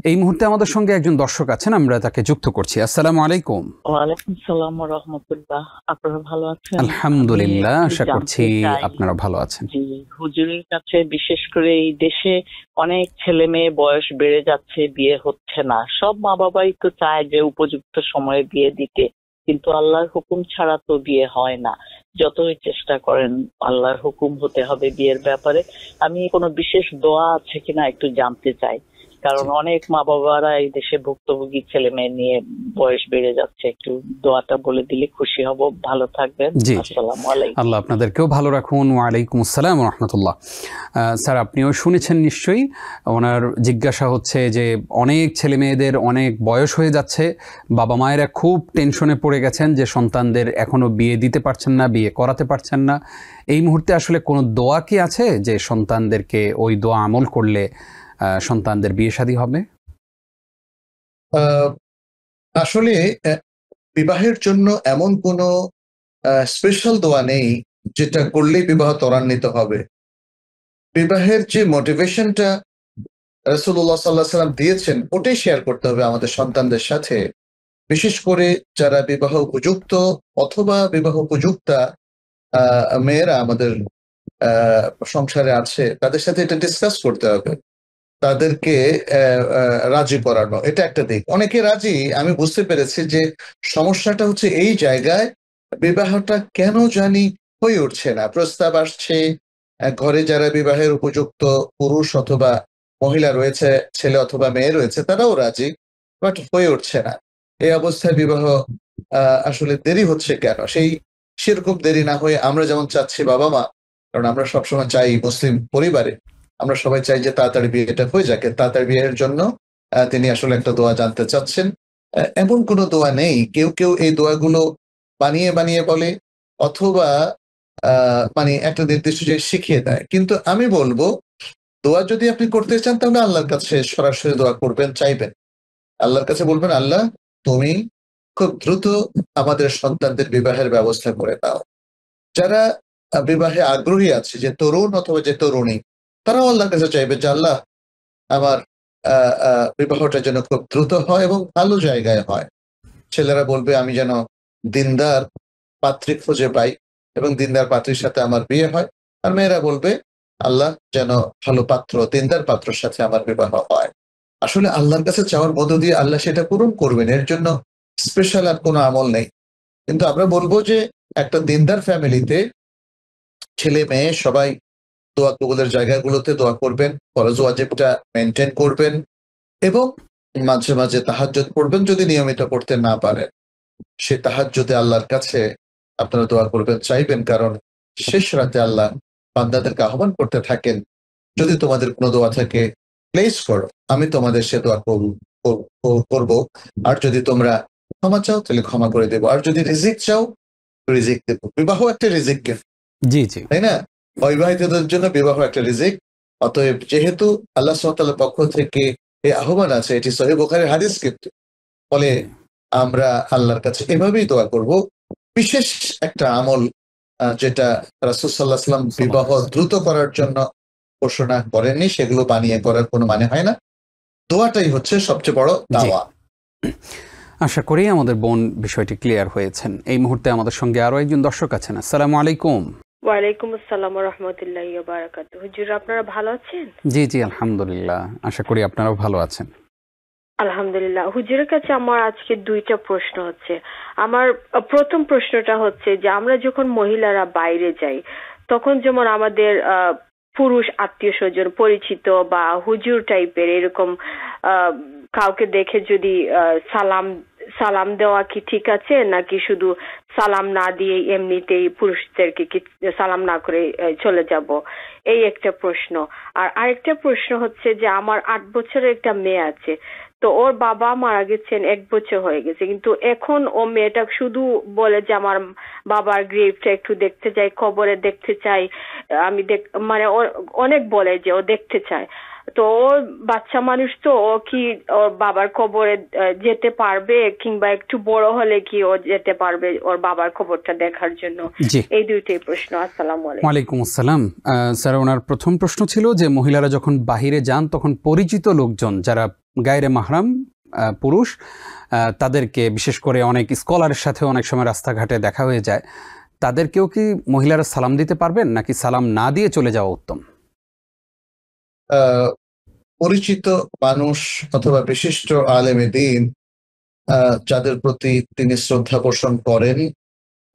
এই মুহূর্তে আমাদের সঙ্গে একজন দর্শক আছেন, আমরা তাকে যুক্ত করছি। আসসালামু আলাইকুম। ওয়ালাইকুম সালাম ওয়া রাহমাতুল্লাহ। আপনারা ভালো আছেন? আলহামদুলিল্লাহ, আমি আশা একটু করছি জানতে চাই, আপনারা ভালো আছেন। জি, হুজুরের কাছে, বিশেষ করে এই দেশে অনেক ছেলে মেয়ে বয়স বেড়ে যাচ্ছে, বিয়ে হচ্ছে না। সব মা বাবাই তো চায় যে উপযুক্ত সময়ে বিয়ে দিতে, কিন্তু আল্লাহর হুকুম ছাড়া তো বিয়ে হয় না। যতই চেষ্টা করেন, আল্লাহর হুকুম হতে হবে বিয়ের ব্যাপারে। আমি কোনো বিশেষ দোয়া আছে কিনা একটু জানতে চাই, কারণ অনেক মা বাবারা এই দেশে ভুক্তভোগী ছেলে মেয়ে নিয়ে বয়স বেড়ে যাচ্ছে। একটু দোয়াটা বলে দিলে খুশি হব। ভালো থাকবেন। জি জি, আসসালামু আলাইকুম। আল্লাহ আপনাদেরকেও ভালো রাখুন। ওয়ালাইকুম আসসালাম রহমতুল্লাহ। স্যার, আপনিও শুনেছেন নিশ্চয়ই, ওনার জিজ্ঞাসা হচ্ছে যে অনেক ছেলে মেয়েদের অনেক বয়স হয়ে যাচ্ছে, বাবা মায়েরা খুব টেনশনে পড়ে গেছেন যে সন্তানদের এখনো বিয়ে দিতে পারছেন না, বিয়ে করাতে পারছেন না। এই মুহূর্তে আসলে কোনো দোয়া কি আছে যে সন্তানদেরকে ওই দোয়া আমল করলে সন্তানদের বিয়ে শাদী হবে? আহ, আসলে বিবাহের জন্য এমন কোনো স্পেশাল দোয়া নেই যেটা করলেই বিবাহ ত্বরান্বিত হবে। বিবাহের যে মোটিভেশনটা রাসূলুল্লাহ সাল্লাল্লাহু আলাইহি সাল্লাম দিয়েছেন, ওটাই শেয়ার করতে হবে আমাদের সন্তানদের সাথে। বিশেষ করে যারা বিবাহ উপযুক্ত অথবা বিবাহ উপযুক্তা মেয়েরা আমাদের সংসারে আছে, তাদের সাথে এটা ডিসকাস করতে হবে, তাদেরকে রাজি করানো। এটা একটা দিক। অনেকে রাজি, আমি বুঝতে পেরেছি যে সমস্যাটা হচ্ছে এই জায়গায়, বিবাহটা কেন জানি হয়ে উঠছে না। প্রস্তাব আসছে, ঘরে যারা বিবাহের উপযুক্ত পুরুষ অথবা মহিলা রয়েছে, ছেলে অথবা মেয়ে রয়েছে, তারাও রাজি, বাট হয়ে উঠছে না। এই অবস্থায় বিবাহ আসলে দেরি হচ্ছে কেন? সেরকম দেরি না হয়ে আমরা যেমন চাচ্ছি বাবা মা, কারণ আমরা সবসময় চাই মুসলিম পরিবারে, আমরা সবাই চাই যে তাড়াতাড়ি বিয়েটা হয়ে যাক। তাড়াতাড়ি বিয়ের জন্য তিনি আসলে একটা দোয়া জানতে চাচ্ছেন। এমন কোনো দোয়া নেই। কেউ কেউ এই দোয়াগুলো বানিয়ে বানিয়ে বলে, অথবা মানে একটা নির্দিষ্ট জিনিস শিখিয়ে দেয়। কিন্তু আমি বলবো, দোয়া যদি আপনি করতে চান তাহলে আল্লাহর কাছে সরাসরি দোয়া করবেন, চাইবেন। আল্লাহর কাছে বলবেন, আল্লাহ তুমি খুব দ্রুত আমাদের সন্তানদের বিবাহের ব্যবস্থা করে দাও। যারা বিবাহে আগ্রহী আছে, যে তরুণ অথবা যে তরুণী, তারাও আল্লাহর কাছে চাইবে যে আল্লাহ আমার বিবাহটা যেন খুব দ্রুত হয় এবং ভালো জায়গায় হয়। ছেলেরা বলবে আমি যেন দিনদার পাত্রী খুঁজে পাই এবং দিনদার পাত্রীর সাথে আমার বিয়ে হয়। আর মেয়েরা বলবে আল্লাহ যেন ভালো পাত্র, দিনদার পাত্রের সাথে আমার বিবাহ হয়। আসলে আল্লাহর কাছে চাওয়ার মধ্য দিয়ে আল্লাহ সেটা পূরণ করবেন। এর জন্য স্পেশাল আর কোনো আমল নেই। কিন্তু আমরা বলবো যে একটা দিনদার ফ্যামিলিতে ছেলে মেয়ে সবাই দোয়া কবুলের জায়গাগুলোতে দোয়া করবেন, ফরজ ওয়াজিবটা মেনটেন করবেন, এবং মাঝে মাঝে তাহাজ্জুদ পড়বেন। যদি নিয়মিত পড়তে না পারেন, সে তাহাজ্জুদে আল্লাহর কাছে আপনারা দোয়া করবেন, চাইবেন, কারণ শেষ রাতে আল্লাহ বান্দাদেরকে আহ্বান করতে থাকেন, যদি তোমাদের কোনো দোয়া থাকে প্লেস করো, আমি তোমাদের সে দোয়া করব। আর যদি তোমরা ক্ষমা চাও তাহলে ক্ষমা করে দেবো, আর যদি রিজিক চাও রিজিক দেবো। বিবাহ একটা রিজিক গিফট, জি জি, তাই না? অবিবাহিতদের জন্য বিবাহ একটা রিজিক। অতএব যেহেতু আল্লাহ সুবহানাহু ওয়া তাআলার পক্ষ থেকে এই আহ্বান আছে, এটি সহিহ বুখারীর হাদিস, কিন্তু ফলে আমরা আল্লাহর কাছে এভাবেই দোয়া করব। বিশেষ একটা আমল যেটা রাসূল সাল্লাল্লাহু আলাইহি ওয়াসাল্লাম বিবাহ দ্রুত করার জন্য ঘোষণা করেননি, সেগুলো বানিয়ে করার কোনো মানে হয় না। দোয়াটাই হচ্ছে সবচেয়ে বড় দাওয়া। আশা করি আমাদের বোন বিষয়টি ক্লিয়ার হয়েছেন। এই মুহূর্তে আমাদের সঙ্গে আরো একজন দর্শক আছেন। আসসালামু আলাইকুম। ওয়ালাইকুম আসসালাম ওয়া রাহমাতুল্লাহি ওয়া বারাকাতুহু। হুজুর, আপনারা ভালো আছেন? জি জি, আলহামদুলিল্লাহ। আশা করি আপনারাও ভালো আছেন। আলহামদুলিল্লাহ। হুজুরের কাছে আমার আজকে দুইটা প্রশ্ন হচ্ছে। আমার প্রথম প্রশ্নটা হচ্ছে যে আমরা যখন মহিলারা বাইরে যাই তখন যেমন আমাদের পুরুষ আত্মীয় স্বজন পরিচিত বা হুজুর টাইপের এরকম কাউকে দেখে যদি সালাম দেওয়া কি ঠিক আছে, নাকি শুধু সালাম না দিয়ে এমনিতেই পুরুষদেরকে কি সালাম না করে চলে যাব? এই একটা প্রশ্ন। আর আরেকটা প্রশ্ন হচ্ছে যে আমার 8 বছরের একটা মেয়ে আছে, তো ওর বাবা মারা গেছেন 1 বছর হয়ে গেছে, কিন্তু এখন ও মেয়েটা শুধু বলে যে আমার বাবার গ্রেভটা একটু দেখতে চাই, কবরে দেখতে চাই, আমি মানে অনেক বলে যে ও দেখতে চায়। তো ওর বাচ্চা মানুষ, তো ও কি ওর বাবার কবরে যেতে পারবে, কিংবা একটু বড় হলে কি ও যেতে পারবে ওর বাবার কবরটা দেখার জন্য? এই দুইটাই প্রশ্ন। আসসালামু আলাইকুম। ওয়ালাইকুম আসসালাম। স্যার, ওনার প্রথম প্রশ্ন ছিল যে মহিলারা যখন বাহিরে যান তখন পরিচিত লোকজন যারা গায়রে মাহরাম পুরুষ, তাদেরকে বিশেষ করে অনেক স্কলারের সাথে অনেক সময় রাস্তাঘাটে দেখা হয়ে যায়, তাদেরকেও কি মহিলারা সালাম দিতে পারবেন, নাকি সালাম না দিয়ে চলে যাওয়া উত্তম? পরিচিত মানুষ অথবা বিশিষ্ট আলেমে দ্বীন যাদের প্রতি তিনি শ্রদ্ধা পোষণ করেন,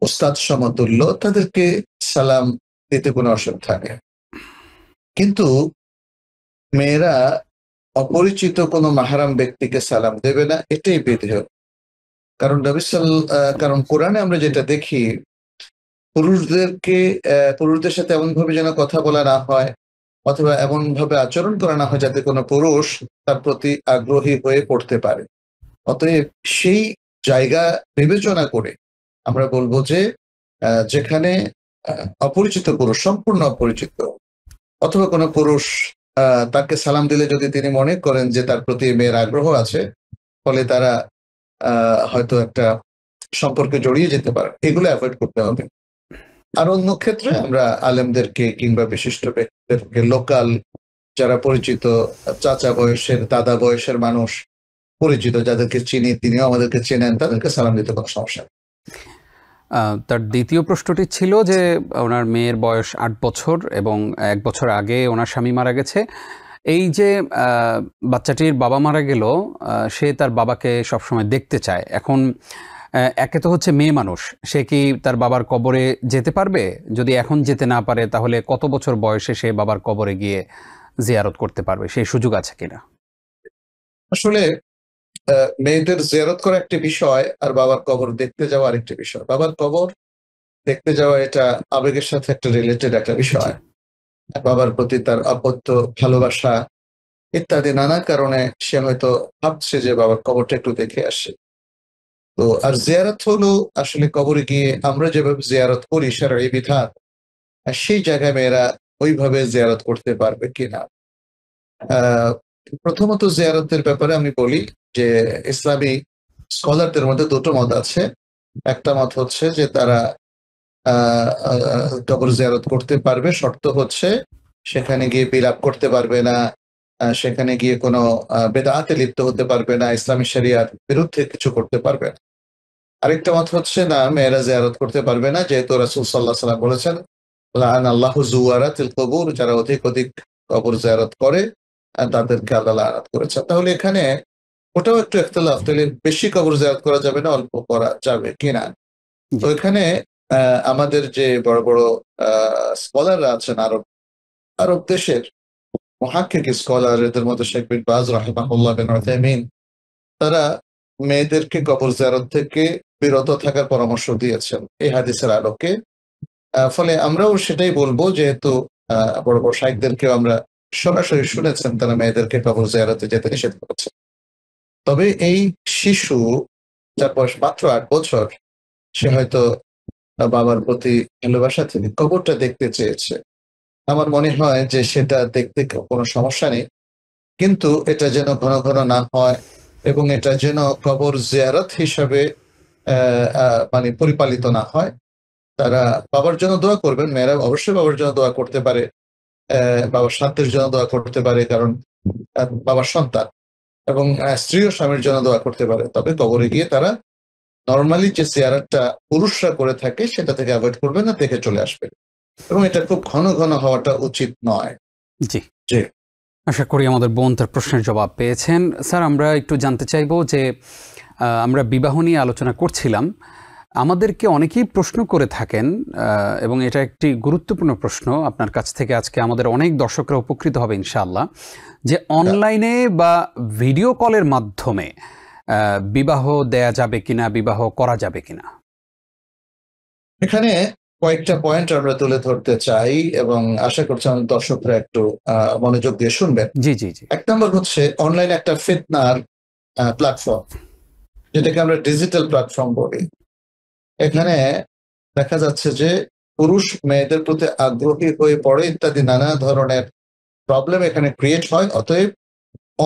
ওস্তাদ সমতুল্য, তাদেরকে সালাম দিতে কোনো অসুবিধা নেই। কিন্তু মেয়েরা অপরিচিত কোনো মাহরাম ব্যক্তিকে সালাম দেবে না, এটাই বিধেয়। কারণ কোরআনে আমরা যেটা দেখি, পুরুষদের সাথে এমন ভাবে যেন কথা বলা না হয় অথবা এমন ভাবে আচরণ করা না হয় যাতে কোনো পুরুষ তার প্রতি আগ্রহী হয়ে পড়তে পারে। অতএব সেই জায়গা বিবেচনা করে আমরা বলবো যে যেখানে অপরিচিত পুরুষ, সম্পূর্ণ অপরিচিত, অথবা কোনো পুরুষ তাকে সালাম দিলে যদি তিনি মনে করেন যে তার প্রতি মেয়ের আগ্রহ আছে, ফলে তারা হয়তো একটা সম্পর্কে জড়িয়ে যেতে পারে, এগুলো অ্যাভয়েড করতে হবে। আর অন্য ক্ষেত্রে আমরা আলেমদেরকে কিংবা বিশিষ্ট ব্যক্তিদেরকে, লোকাল যারা পরিচিত, চাচা বয়সের, দাদা বয়সের মানুষ পরিচিত, যাদেরকে চিনি, তিনিও আমাদেরকে চেনেন, তাদেরকে সালাম দিতে কোনো সমস্যা নেই। তার দ্বিতীয় প্রশ্নটি ছিল যে ওনার মেয়ের বয়স 8 বছর এবং 1 বছর আগে ওনার স্বামী মারা গেছে। এই যে বাচ্চাটির বাবা মারা গেল, সে তার বাবাকে সবসময় দেখতে চায়। এখন একে তো হচ্ছে মেয়ে মানুষ, সে কি তার বাবার কবরে যেতে পারবে? যদি এখন যেতে না পারে, তাহলে কত বছর বয়সে সে বাবার কবরে গিয়ে জিয়ারত করতে পারবে? সেই সুযোগ আছে কিনা? আসলে মেয়েদের জিয়ারত করা একটি বিষয়, আর বাবার কবর দেখতে যাওয়া আরেকটি বিষয়। বাবার কবর দেখতে যাওয়া এটা আবেগের সাথে একটা রিলেটেড একটা বিষয়। বাবার প্রতি তার আপত্য, ভালোবাসা ইত্যাদি নানা কারণে সে হয়তো ভাবছে যে বাবার কবরটা একটু দেখে আসে। তো আর জিয়ারত হলো আসলে কবরে গিয়ে আমরা যেভাবে জিয়ারত করি শারঈ বিধান, সেই জায়গায় মেয়েরা ওইভাবে জিয়ারত করতে পারবে কিনা। প্রথমত জিয়ারতের ব্যাপারে আমি বলি যে ইসলামী স্কলারদের মধ্যে দুটো মত আছে। একটা মত হচ্ছে যে তারা কবর জিয়ারত করতে পারবে, শর্ত হচ্ছে সেখানে গিয়ে বিলাপ করতে পারবে না, সেখানে গিয়ে কোনো বেদাতে লিপ্ত হতে পারবে না, ইসলামী শরিয়ার বিরুদ্ধে কিছু করতে পারবে না। আরেকটা মত হচ্ছে না, মেয়েরা জিয়ারত করতে পারবে না, যেহেতু রাসূল সাল্লাল্লাহু আলাইহি ওয়াসাল্লাম বলেছেন লাআন আল্লাহু যুওয়ারাতিল কুবুর, যারা অধিক কবর জিয়ারত করে তাদেরকে আল্লাহ লাআনাত করেছেন। তাহলে এখানে ওটাও একটু ইখতিলাফ, তাহলে বেশি কবর জিয়ারত করা যাবে না, অল্প করা যাবে কিনা। তো এখানে আমাদের যে বড় বড় স্কলাররা আছেন আরব দেশের মুহাক্কিক স্কলার, এদের মধ্যে শেখ বিন বাজ রাহিমাহুল্লাহ, বিন উসাইমিন, তারা মেয়েদেরকে কবর জিয়ারত থেকে বিরত থাকার পরামর্শ দিয়েছেন এই হাদিসের আলোকে। ফলে আমরাও সেটাই বলবো, যেহেতু বড় বড় শাইখদেরকেও আমরা সরাসরি শুনেছেন তারা মেয়েদেরকে কবর জিয়ারতে যেতে নিষেধ করেছেন। তবে এই শিশু, যার বয়স মাত্র 8 বছর, সে হয়তো বাবার প্রতি ভালোবাসা থেকে কবরটা দেখতে চেয়েছে। আমার মনে হয় যে সেটা দেখতে কোনো সমস্যা নেই, কিন্তু এটা যেন ঘন ঘন না হয় এবং এটা যেন কবর জিয়ারত হিসাবে মানে পরিপালিত না হয়। তারা বাবার জন্য দোয়া করবেন। মেয়েরা অবশ্যই বাবার জন্য দোয়া করতে পারে, বাবার শান্তির জন্য দোয়া করতে পারে, কারণ বাবার সন্তান, এবং স্ত্রী ও স্বামীর জন্য দোয়া করতে পারে। তবে কবরে গিয়ে তারা নর্মালি যে জিয়ারতটা পুরুষরা করে থাকে সেটা থেকে অ্যাভয়েড করবেন না, দেখে চলে আসবেন, এবং এটা খুব ঘন ঘন হওয়াটা উচিত নয়। জি জি। আশা করি আমাদের বোন তার প্রশ্নের জবাব পেয়েছেন। স্যার, আমরা একটু জানতে চাইবো যে আমরা বিবাহ নিয়ে আলোচনা করছিলাম, আমাদেরকে অনেকেই প্রশ্ন করে থাকেন, এবং এটা একটি গুরুত্বপূর্ণ প্রশ্ন আপনার কাছ থেকে আজকে আমাদের অনেক দর্শকরা উপকৃত হবে ইনশাআল্লাহ, যে অনলাইনে বা ভিডিও কলের মাধ্যমে বিবাহ দেয়া যাবে কিনা, বিবাহ করা যাবে কিনা। এখানে কয়েকটা পয়েন্ট আমরা তুলে ধরতে চাই এবং আশা করছি আমাদের দর্শকরা একটু মনোযোগ দিয়ে শুনবেন। জি জি জি। এক নম্বর হচ্ছে অনলাইন একটা ফিতনার প্ল্যাটফর্ম, যেটাকে আমরা ডিজিটাল প্ল্যাটফর্ম বলি। এখানে দেখা যাচ্ছে যে পুরুষ মেয়েদের প্রতি আগ্রহী হয়ে পড়ে ইত্যাদি নানা ধরনের প্রবলেম এখানে ক্রিয়েট হয়। অতএব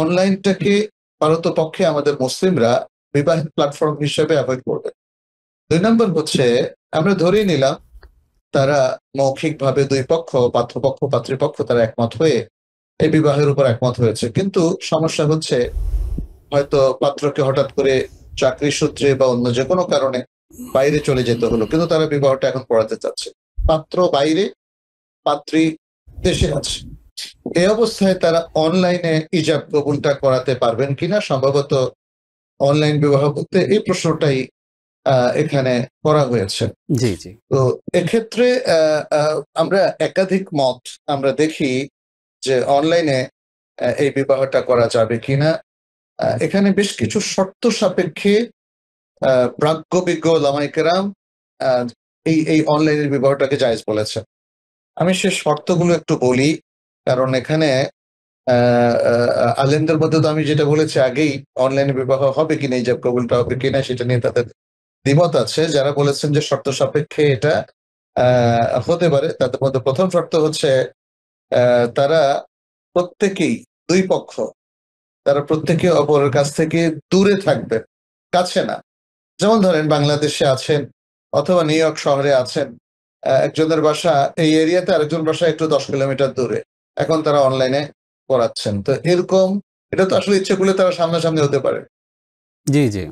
অনলাইনটাকে পারতপক্ষে আমাদের মুসলিমরা বিবাহের প্ল্যাটফর্ম হিসেবে অ্যাভয়েড করবে। 2 নম্বর হচ্ছে আমরা ধরেই নিলাম তারা মৌখিকভাবে দুই পক্ষ, পাত্রপক্ষ পাত্রীপক্ষ, তারা একমত হয়ে এই বিবাহের উপর একমত হয়েছে, কিন্তু সমস্যা হচ্ছে হয়তো পাত্রকে হঠাৎ করে চাকরি সূত্রে বা অন্য যে কোনো কারণে বাইরে চলে যেতে হলো, কিন্তু তারা বিবাহটা এখন পড়াতে চাচ্ছে। পাত্র বাইরে, পাত্রী দেশে আছে। এই অবস্থায় তারা অনলাইনে ইজাব কবুলটা করাতে পারবেন কিনা, সম্ভবত অনলাইন বিবাহ করতে, এই প্রশ্নটাই এখানে করা হয়েছে। জি জি। তো এক্ষেত্রে আমরা একাধিক মত আমরা দেখি যে অনলাইনে এই বিবাহটা করা যাবে কিনা। এখানে বেশ কিছু শর্ত সাপেক্ষে প্রাজ্ঞ বিজ্ঞ ওলামায়ে কেরাম এই অনলাইনের বিবাহটাকে জায়েজ বলেছেন। আমি সে শর্তগুলো একটু বলি, কারণ এখানে আলেমদের মধ্যে তো আমি যেটা বলেছি আগেই, অনলাইনে বিবাহ হবে কিনা, ইজাব কবুলটা হবে কিনা, সেটা নিয়ে তাদের দ্বিমত আছে। যারা বলেছেন যে শর্ত সাপেক্ষে এটা হতে পারে, তাদের মধ্যে প্রথম শর্ত হচ্ছে তারা প্রত্যেকেই, দুই পক্ষ, তারা প্রত্যেকে অপরের কাছ থেকে দূরে থাকবে, কাছে না। যেমন ধরেন বাংলাদেশে আছেন অথবা নিউ ইয়র্ক শহরে আছেন, একজনের বাসা এই এরিয়াতে, আরেকজন বাসা একটু 10 কিলোমিটার দূরে, এখন তারা অনলাইনে করাচ্ছেন। তো এরকম, এটা তো আসলে ইচ্ছে করলে তারা সামনাসামনি হতে পারে। জি জি।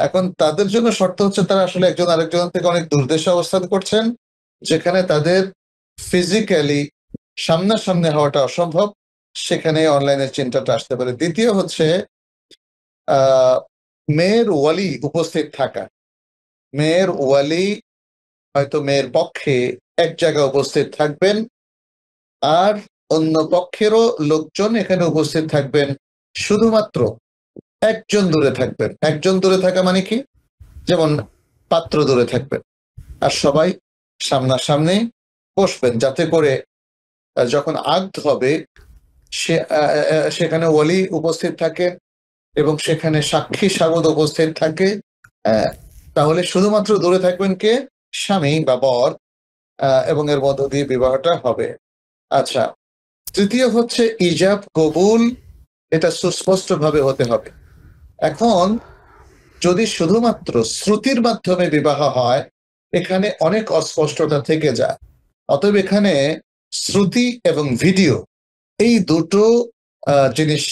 এখন তাদের জন্য শর্ত হচ্ছে তারা আসলে একজন আরেকজন থেকে অনেক দূরদেশে অবস্থান করছেন, যেখানে তাদের ফিজিক্যালি সামনাসামনি হওয়াটা অসম্ভব, সেখানে অনলাইনের চিন্তাটা আসতে পারে। দ্বিতীয় হচ্ছে মেয়ের ওয়ালি উপস্থিত থাকা। মেয়ের ওয়ালি হয়তো মেয়ের পক্ষে এক জায়গায় উপস্থিত থাকবেন, আর অন্য পক্ষেরও লোকজন এখানে উপস্থিত থাকবেন, শুধুমাত্র একজন দূরে থাকবেন। একজন দূরে থাকা মানে কি? যেমন পাত্র দূরে থাকবেন, আর সবাই সামনাসামনি বসবেন, যাতে করে যখন আগদ হবে সেখানে ওয়ালি উপস্থিত থাকে এবং সেখানে সাক্ষী সাবদ উপস্থিত থাকে। তাহলে শুধুমাত্র দূরে থাকবেন কে? স্বামী বা বর, এবং এর মধ্য দিয়ে বিবাহটা হবে। আচ্ছা, তৃতীয় হচ্ছে ইজাব কবুল, এটা সুস্পষ্ট ভাবে হতে হবে। এখন যদি শুধুমাত্র শ্রুতির মাধ্যমে বিবাহ হয়, এখানে অনেক অস্পষ্টতা থেকে যায়। অতএব এখানে শ্রুতি এবং ভিডিও, এই দুটো জিনিস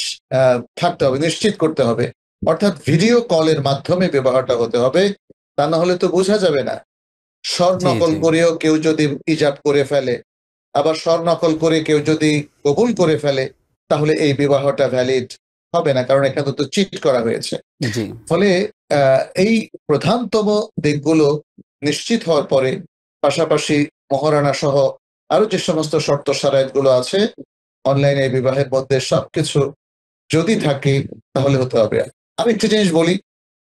থাকতে হবে, নিশ্চিত করতে হবে। অর্থাৎ ভিডিও কলের মাধ্যমে বিবাহটা হতে হবে, তা না হলে তো বোঝা যাবে না। স্বর নকল করেও কেউ যদি ইজাব করে ফেলে, আবার স্বর নকল করে কেউ যদি কবুল করে ফেলে, তাহলে এই বিবাহটা ভ্যালিড হবে না, কারণ এখানে তো চিট করা হয়েছে। ফলে এই প্রধানতম দিকগুলো নিশ্চিত হওয়ার পরে, পাশাপাশি মহারানা সহ আরো যে সমস্ত শর্ত শারাইতগুলো আছে অনলাইনে বিবাহের মধ্যে, সবকিছু যদি থাকে তাহলে হতে হবে। আমি একটা জিনিস বলি,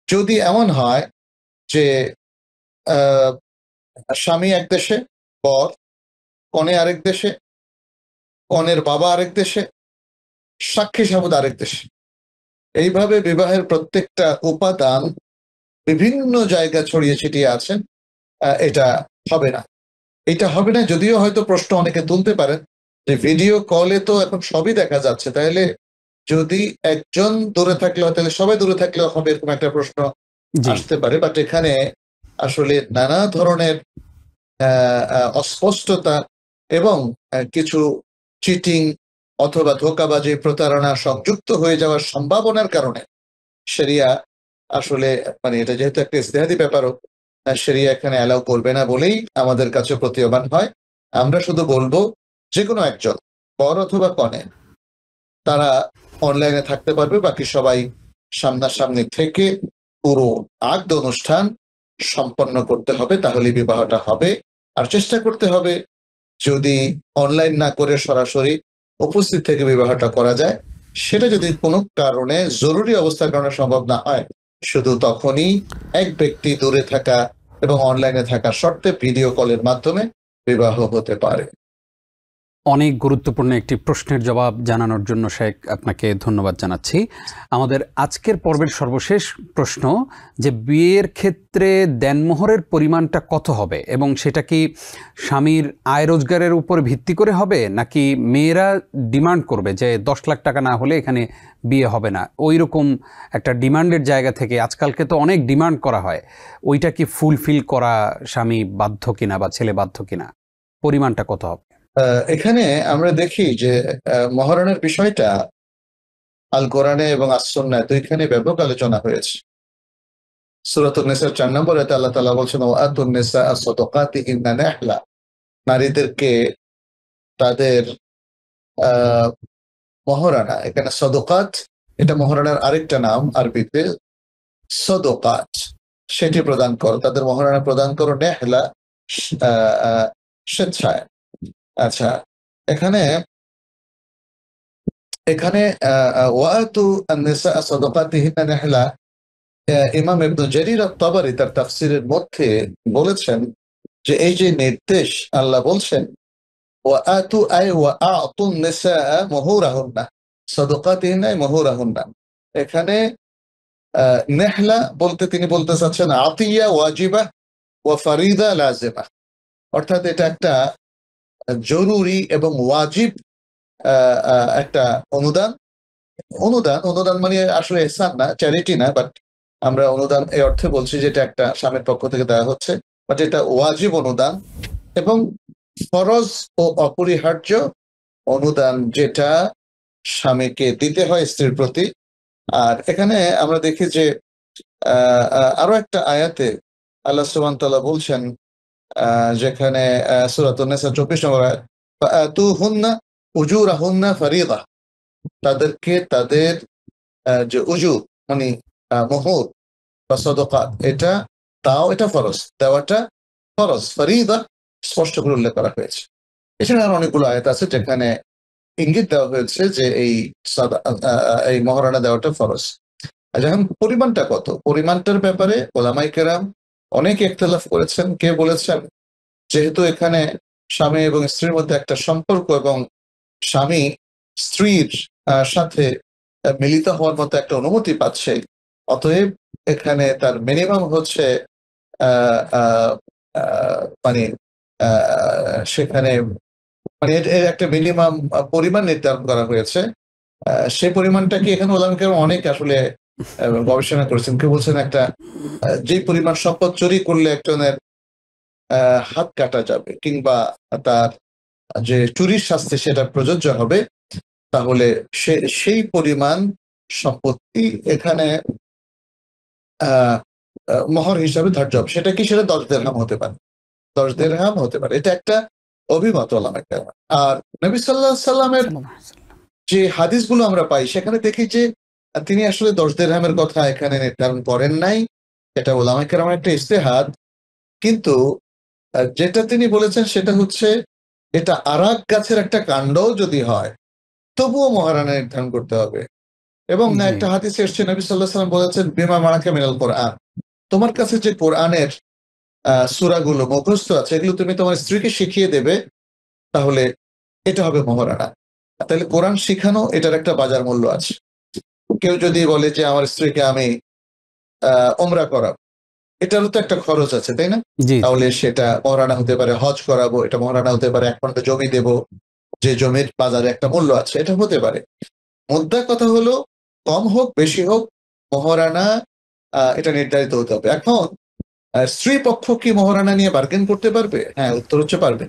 যদি এমন হয় যে স্বামী এক দেশে, বর, কনে আরেক দেশে, কনের বাবা আরেক দেশে, সাক্ষী সাবুদ আরেক দেশে, এইভাবে বিবাহের প্রত্যেকটা উপাদান বিভিন্ন জায়গা ছড়িয়ে ছিটিয়ে আছেন, এটা হবে না। এটা হবে না, যদিও হয়তো প্রশ্ন অনেকে তুলতে পারেন যে ভিডিও কলে তো এখন সবই দেখা যাচ্ছে, তাহলে যদি একজন দূরে থাকলে হয় তাহলে সবাই দূরে থাকলেও হবে, এরকম একটা প্রশ্ন আসতে পারে। বাট এখানে আসলে নানা ধরনের অস্পষ্টতা এবং কিছু চিটিং অথবা ধোঁকাবাজি প্রতারণা সংযুক্ত হয়ে যাওয়ার সম্ভাবনার কারণে শরিয়া আসলে মানে এটা যেহেতু একটা ইজতিহাদি ব্যাপারও, শরিয়া এখানে অ্যালাউ করবে না বলেই আমাদের কাছে প্রতীয়মান হয়। আমরা শুধু বলবো যে কোনো একজন বর অথবা কনে তারা অনলাইনে থাকতে পারবে, বাকি সবাই সামনাসামনি থেকে পুরো আগদ অনুষ্ঠান সম্পন্ন করতে হবে, তাহলে বিবাহটা হবে। আর চেষ্টা করতে হবে যদি অনলাইন না করে সরাসরি উপস্থিত থেকে বিবাহটা করা যায়, সেটা যদি কোনো কারণে জরুরি অবস্থার কারণে সম্ভব না হয়, শুধু তখনই এক ব্যক্তি দূরে থাকা এবং অনলাইনে থাকা শর্তে ভিডিও কলের মাধ্যমে বিবাহ হতে পারে। অনেক গুরুত্বপূর্ণ একটি প্রশ্নের জবাব জানানোর জন্য শেখ আপনাকে ধন্যবাদ জানাচ্ছি। আমাদের আজকের পর্বের সর্বশেষ প্রশ্ন, যে বিয়ের ক্ষেত্রে দেনমোহরের পরিমাণটা কত হবে এবং সেটা কি স্বামীর আয় রোজগারের উপর ভিত্তি করে হবে, নাকি মেয়েরা ডিমান্ড করবে যে 10 লাখ টাকা না হলে এখানে বিয়ে হবে না, ওই রকম একটা ডিমান্ডের জায়গা থেকে? আজকালকে তো অনেক ডিমান্ড করা হয়, ওইটা কি ফুলফিল করা স্বামী বাধ্য কিনা বা ছেলে বাধ্য কিনা, পরিমাণটা কত হবে? এখানে আমরা দেখি যে মহারণের বিষয়টা আল কোরআনে এবং আস-সুন্নাহ দুইখানে ব্যাপক আলোচনা হয়েছে। সূরাতুন নিসার 4 নম্বর আয়াতে আল্লাহ তাআলা বলছেন, ওয়া আতুন নিসা সাদাকাতিহিন্না নিহলা, নারীদেরকে তাদের মহারানা, এখানে সাদাকাত এটা মহারানার আরেকটা নাম আরবিতে সাদাকাত, সেটি প্রদান করো, তাদের মহারানা প্রদান করো, নেহলা স্বেচ্ছায়। আচ্ছা, এখানে ওয়াতু আন-নিসা সাদাকাতিহিন্না নিহলা, ইমাম ইবনে জারীর আত-তাবারি তার তাফসীরের মধ্যে বলেছেন যে এই যে নির্দেশ আল্লাহ বলছেন ওয়াতু আই ওয়াআতু আন-নিসা মুহুরাহুন্না সাদাকাতিহিন্না মুহুরাহুন্না, এখানে নেহলা বলতে তিনি বলতে চাচ্ছেন আতিয়া ওয়াজিবা ওয়া ফারিদা লাজিমা, অর্থাৎ এটা একটা জরুরি এবং ওয়াজিব একটা অনুদান। অনুদান মানে আসলে ইহসান না, চ্যারিটি না, বাট আমরা অনুদান এই অর্থে বলছি যেটা একটা স্বামীর পক্ষ থেকে দেওয়া হচ্ছে, বাট এটা ওয়াজিব অনুদান এবং ফরজ ও অপরিহার্য অনুদান যেটা স্বামীকে দিতে হয় স্ত্রীর প্রতি। আর এখানে আমরা দেখি যে আরো একটা আয়াতে আল্লাহ সুবহানাহু ওয়া তাআলা বলছেন, যেখানে সূরাতুন নিসা 24 নম্বর আয়াত, ফাআতুহুন্না উজুরাহুন্না ফারিদা, তাদেরকে তাদের যে উজুর মানে মোহর বা সাদাকাত এটা তাও এটা ফরজ, দেওয়াটা ফরজ, ফরিদা স্পষ্ট করে উল্লেখ করা হয়েছে। এছাড়া আর অনেকগুলো আয়াত আছে যেখানে ইঙ্গিত দেওয়া হয়েছে যে এই মহারানা দেওয়াটা ফরজ। আর যখন পরিমাণটা কত, পরিমাণটার ব্যাপারে ওলামায়ে কেরাম অনেক ইখতিলাফ করেছেন। কে বলেছেন যেহেতু এখানে স্বামী এবং স্ত্রীর মধ্যে একটা সম্পর্ক এবং স্বামী স্ত্রীর সাথে মিলিত হওয়ার মতো একটা অনুমতি পাচ্ছে, অতএব এখানে তার মিনিমাম হচ্ছে মানে সেখানে মানে এর একটা মিনিমাম পরিমাণ নির্ধারণ করা হয়েছে। সেই পরিমাণটা কি এখানে ওলামায়ে কেরাম অনেক আসলে গবেষণা করেছেন। কেউ বলছেন একটা যে পরিমাণ সম্পদ চুরি করলে একজনের হাত কাটা যাবে কিংবা তার যে চুরির শাস্তি সেটা প্রযোজ্য হবে, তাহলে সেই পরিমাণ সম্পত্তি এখানে মহর হিসাবে ধার্য হবে। সেটা কি, সেটা 10 দিরহাম হতে পারে, 10 দিরহাম হতে পারে। এটা একটা অভিমত ওলামায়ে কেরাম। আর নবী সাল্লাল্লাহু আলাইহি সাল্লামের যে হাদিসগুলো আমরা পাই সেখানে দেখি যে তিনি আসলে 10 দিরহামের কথা এখানে নির্ধারণ করেন নাই, এটা ওলামায়ে কেরামের একটা ইজতিহাদ। কিন্তু যেটা তিনি বলেছেন সেটা হচ্ছে এটা আরাক গাছের একটা কাণ্ডও যদি হয় তবুও মহারানা নির্ধারণ করতে হবে। এবং একটা হাদিসে এসেছে নবী সাল্লাল্লাহু আলাইহি ওয়াসাল্লাম বলেছেন, বিমা মাআকা মিনাল কোরআন, তোমার কাছে যে কোরআনের সূরাগুলো মুখস্থ আছে এগুলো তুমি তোমার স্ত্রীকে শিখিয়ে দেবে, তাহলে এটা হবে মহারানা। তাহলে কোরআন শিখানো এটার একটা বাজার মূল্য আছে। কেউ যদি বলে যে আমার স্ত্রীকে আমি উমরা করাবো, এটারও তো একটা খরচ আছে, তাই না? তাহলে সেটা মহারানা হতে পারে। হজ করাবো, এটা মহারানা হতে পারে। 1 ঘন্টা জমি দেব, যে জমির বাজারে একটা মূল্য আছে, এটা হতে পারে। মুদ্রা কথা হলো কম হোক বেশি হোক মহারানা এটা নির্ধারিত হতে হবে। এখন স্ত্রী পক্ষ কি মহারানা নিয়ে বার্গেন করতে পারবে? হ্যাঁ, উত্তর হচ্ছে পারবে।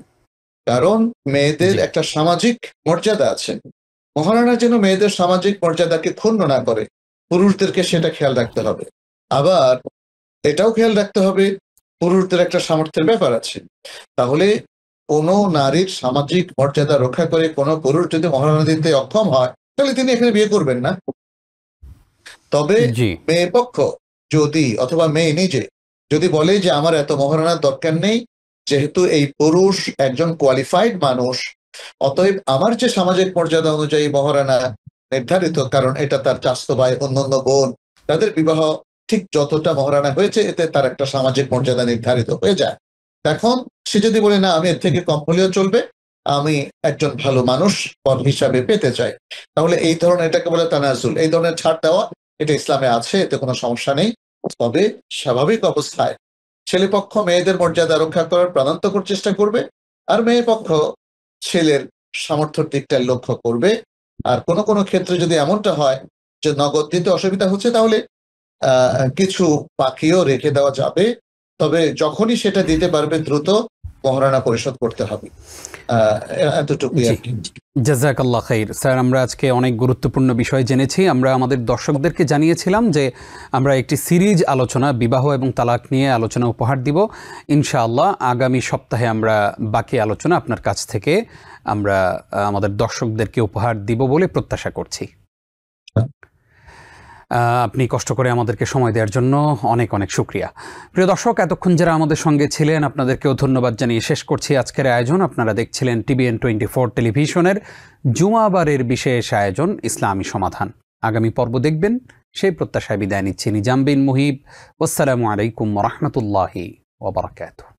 কারণ মেয়েদের একটা সামাজিক মর্যাদা আছে। মহারানা যেন মেয়েদের সামাজিক মর্যাদাকে ক্ষুণ্ণ না করে, পুরুষদেরকে সেটা খেয়াল রাখতে হবে। আবার এটাও খেয়াল রাখতে হবে, পুরুষদের একটা সামর্থ্যের ব্যাপার আছে। তাহলে কোনো নারীর সামাজিক মর্যাদা রক্ষা করে কোনো পুরুষ যদি মহারানা দিতে অক্ষম হয়, তাহলে তিনি এখানে বিয়ে করবেন না। তবে মেয়ে পক্ষ যদি অথবা মেয়ে নিজে যদি বলে যে আমার এত মহারানার দরকার নেই, যেহেতু এই পুরুষ একজন কোয়ালিফাইড মানুষ, অতএব আমার যে সামাজিক মর্যাদা অনুযায়ী মহারানা নির্ধারিত, কারণ এটা তার চাচাতো ভাই, অন্যান্য বোন, তাদের বিবাহ ঠিক যতটা মহারানা হয়েছে, এতে তার একটা সামাজিক মর্যাদা নির্ধারিত হয়ে যায়। এখন সে যদি বলে না, আমি এর থেকে কম হলেও চলবে, আমি একজন ভালো মানুষ পর হিসাবে পেতে চাই, তাহলে এই ধরনের, এটাকে বলে তানাজুল, এই ধরনের ছাড় দেওয়া, এটা ইসলামে আছে, এতে কোনো সমস্যা নেই। তবে স্বাভাবিক অবস্থায় ছেলে পক্ষ মেয়েদের মর্যাদা রক্ষা করার প্রাণান্তকর চেষ্টা করবে, আর মেয়ে পক্ষ ছেলের সামর্থ্যের দিকটা লক্ষ্য করবে। আর কোনো কোনো ক্ষেত্রে যদি এমনটা হয় যে নগদ দিতে অসুবিধা হচ্ছে, তাহলে কিছু বাকিও রেখে দেওয়া যাবে। তবে যখনই সেটা দিতে পারবে, দ্রুত মহারানা পরিশোধ করতে হবে। এতটুকুই আর কি। জাযাকাল্লাহ খাইর। স্যার, আমরা আজকে অনেক গুরুত্বপূর্ণ বিষয় জেনেছি। আমরা আমাদের দর্শকদেরকে জানিয়েছিলাম যে আমরা একটি সিরিজ আলোচনা বিবাহ এবং তালাক নিয়ে আলোচনা উপহার দিব। ইনশাআল্লাহ আগামী সপ্তাহে আমরা বাকি আলোচনা আপনার কাছ থেকে আমরা আমাদের দর্শকদেরকে উপহার দিব বলে প্রত্যাশা করছি। আপনি কষ্ট করে আমাদেরকে সময় দেওয়ার জন্য অনেক অনেক শুকরিয়া। প্রিয় দর্শক, এতক্ষণ যারা আমাদের সঙ্গে ছিলেন আপনাদেরকেও ধন্যবাদ জানিয়ে শেষ করছি আজকের আয়োজন। আপনারা দেখছিলেন TBN 24 টেলিভিশনের জুমাবারের বিশেষ আয়োজন ইসলামী সমাধান। আগামী পর্ব দেখবেন, সেই প্রত্যাশায় বিদায় নিচ্ছি। নিজাম বিন মুহিব। আসসালামু আলাইকুম ওয়া রাহমাতুল্লাহি ওয়া বারাকাতুহু।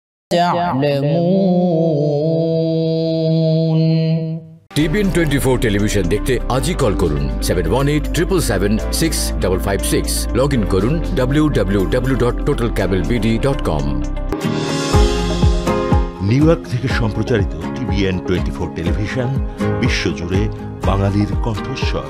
TBN 24 টেলিভিশন দেখতে আজই কল করুন 7187776556। লগ ইন করুন www.totalcablebd.com। নিউ ইয়র্ক থেকে সম্প্রচারিত TBN 24 টেলিভিশন বিশ্বজুড়ে বাঙালির কণ্ঠস্বর।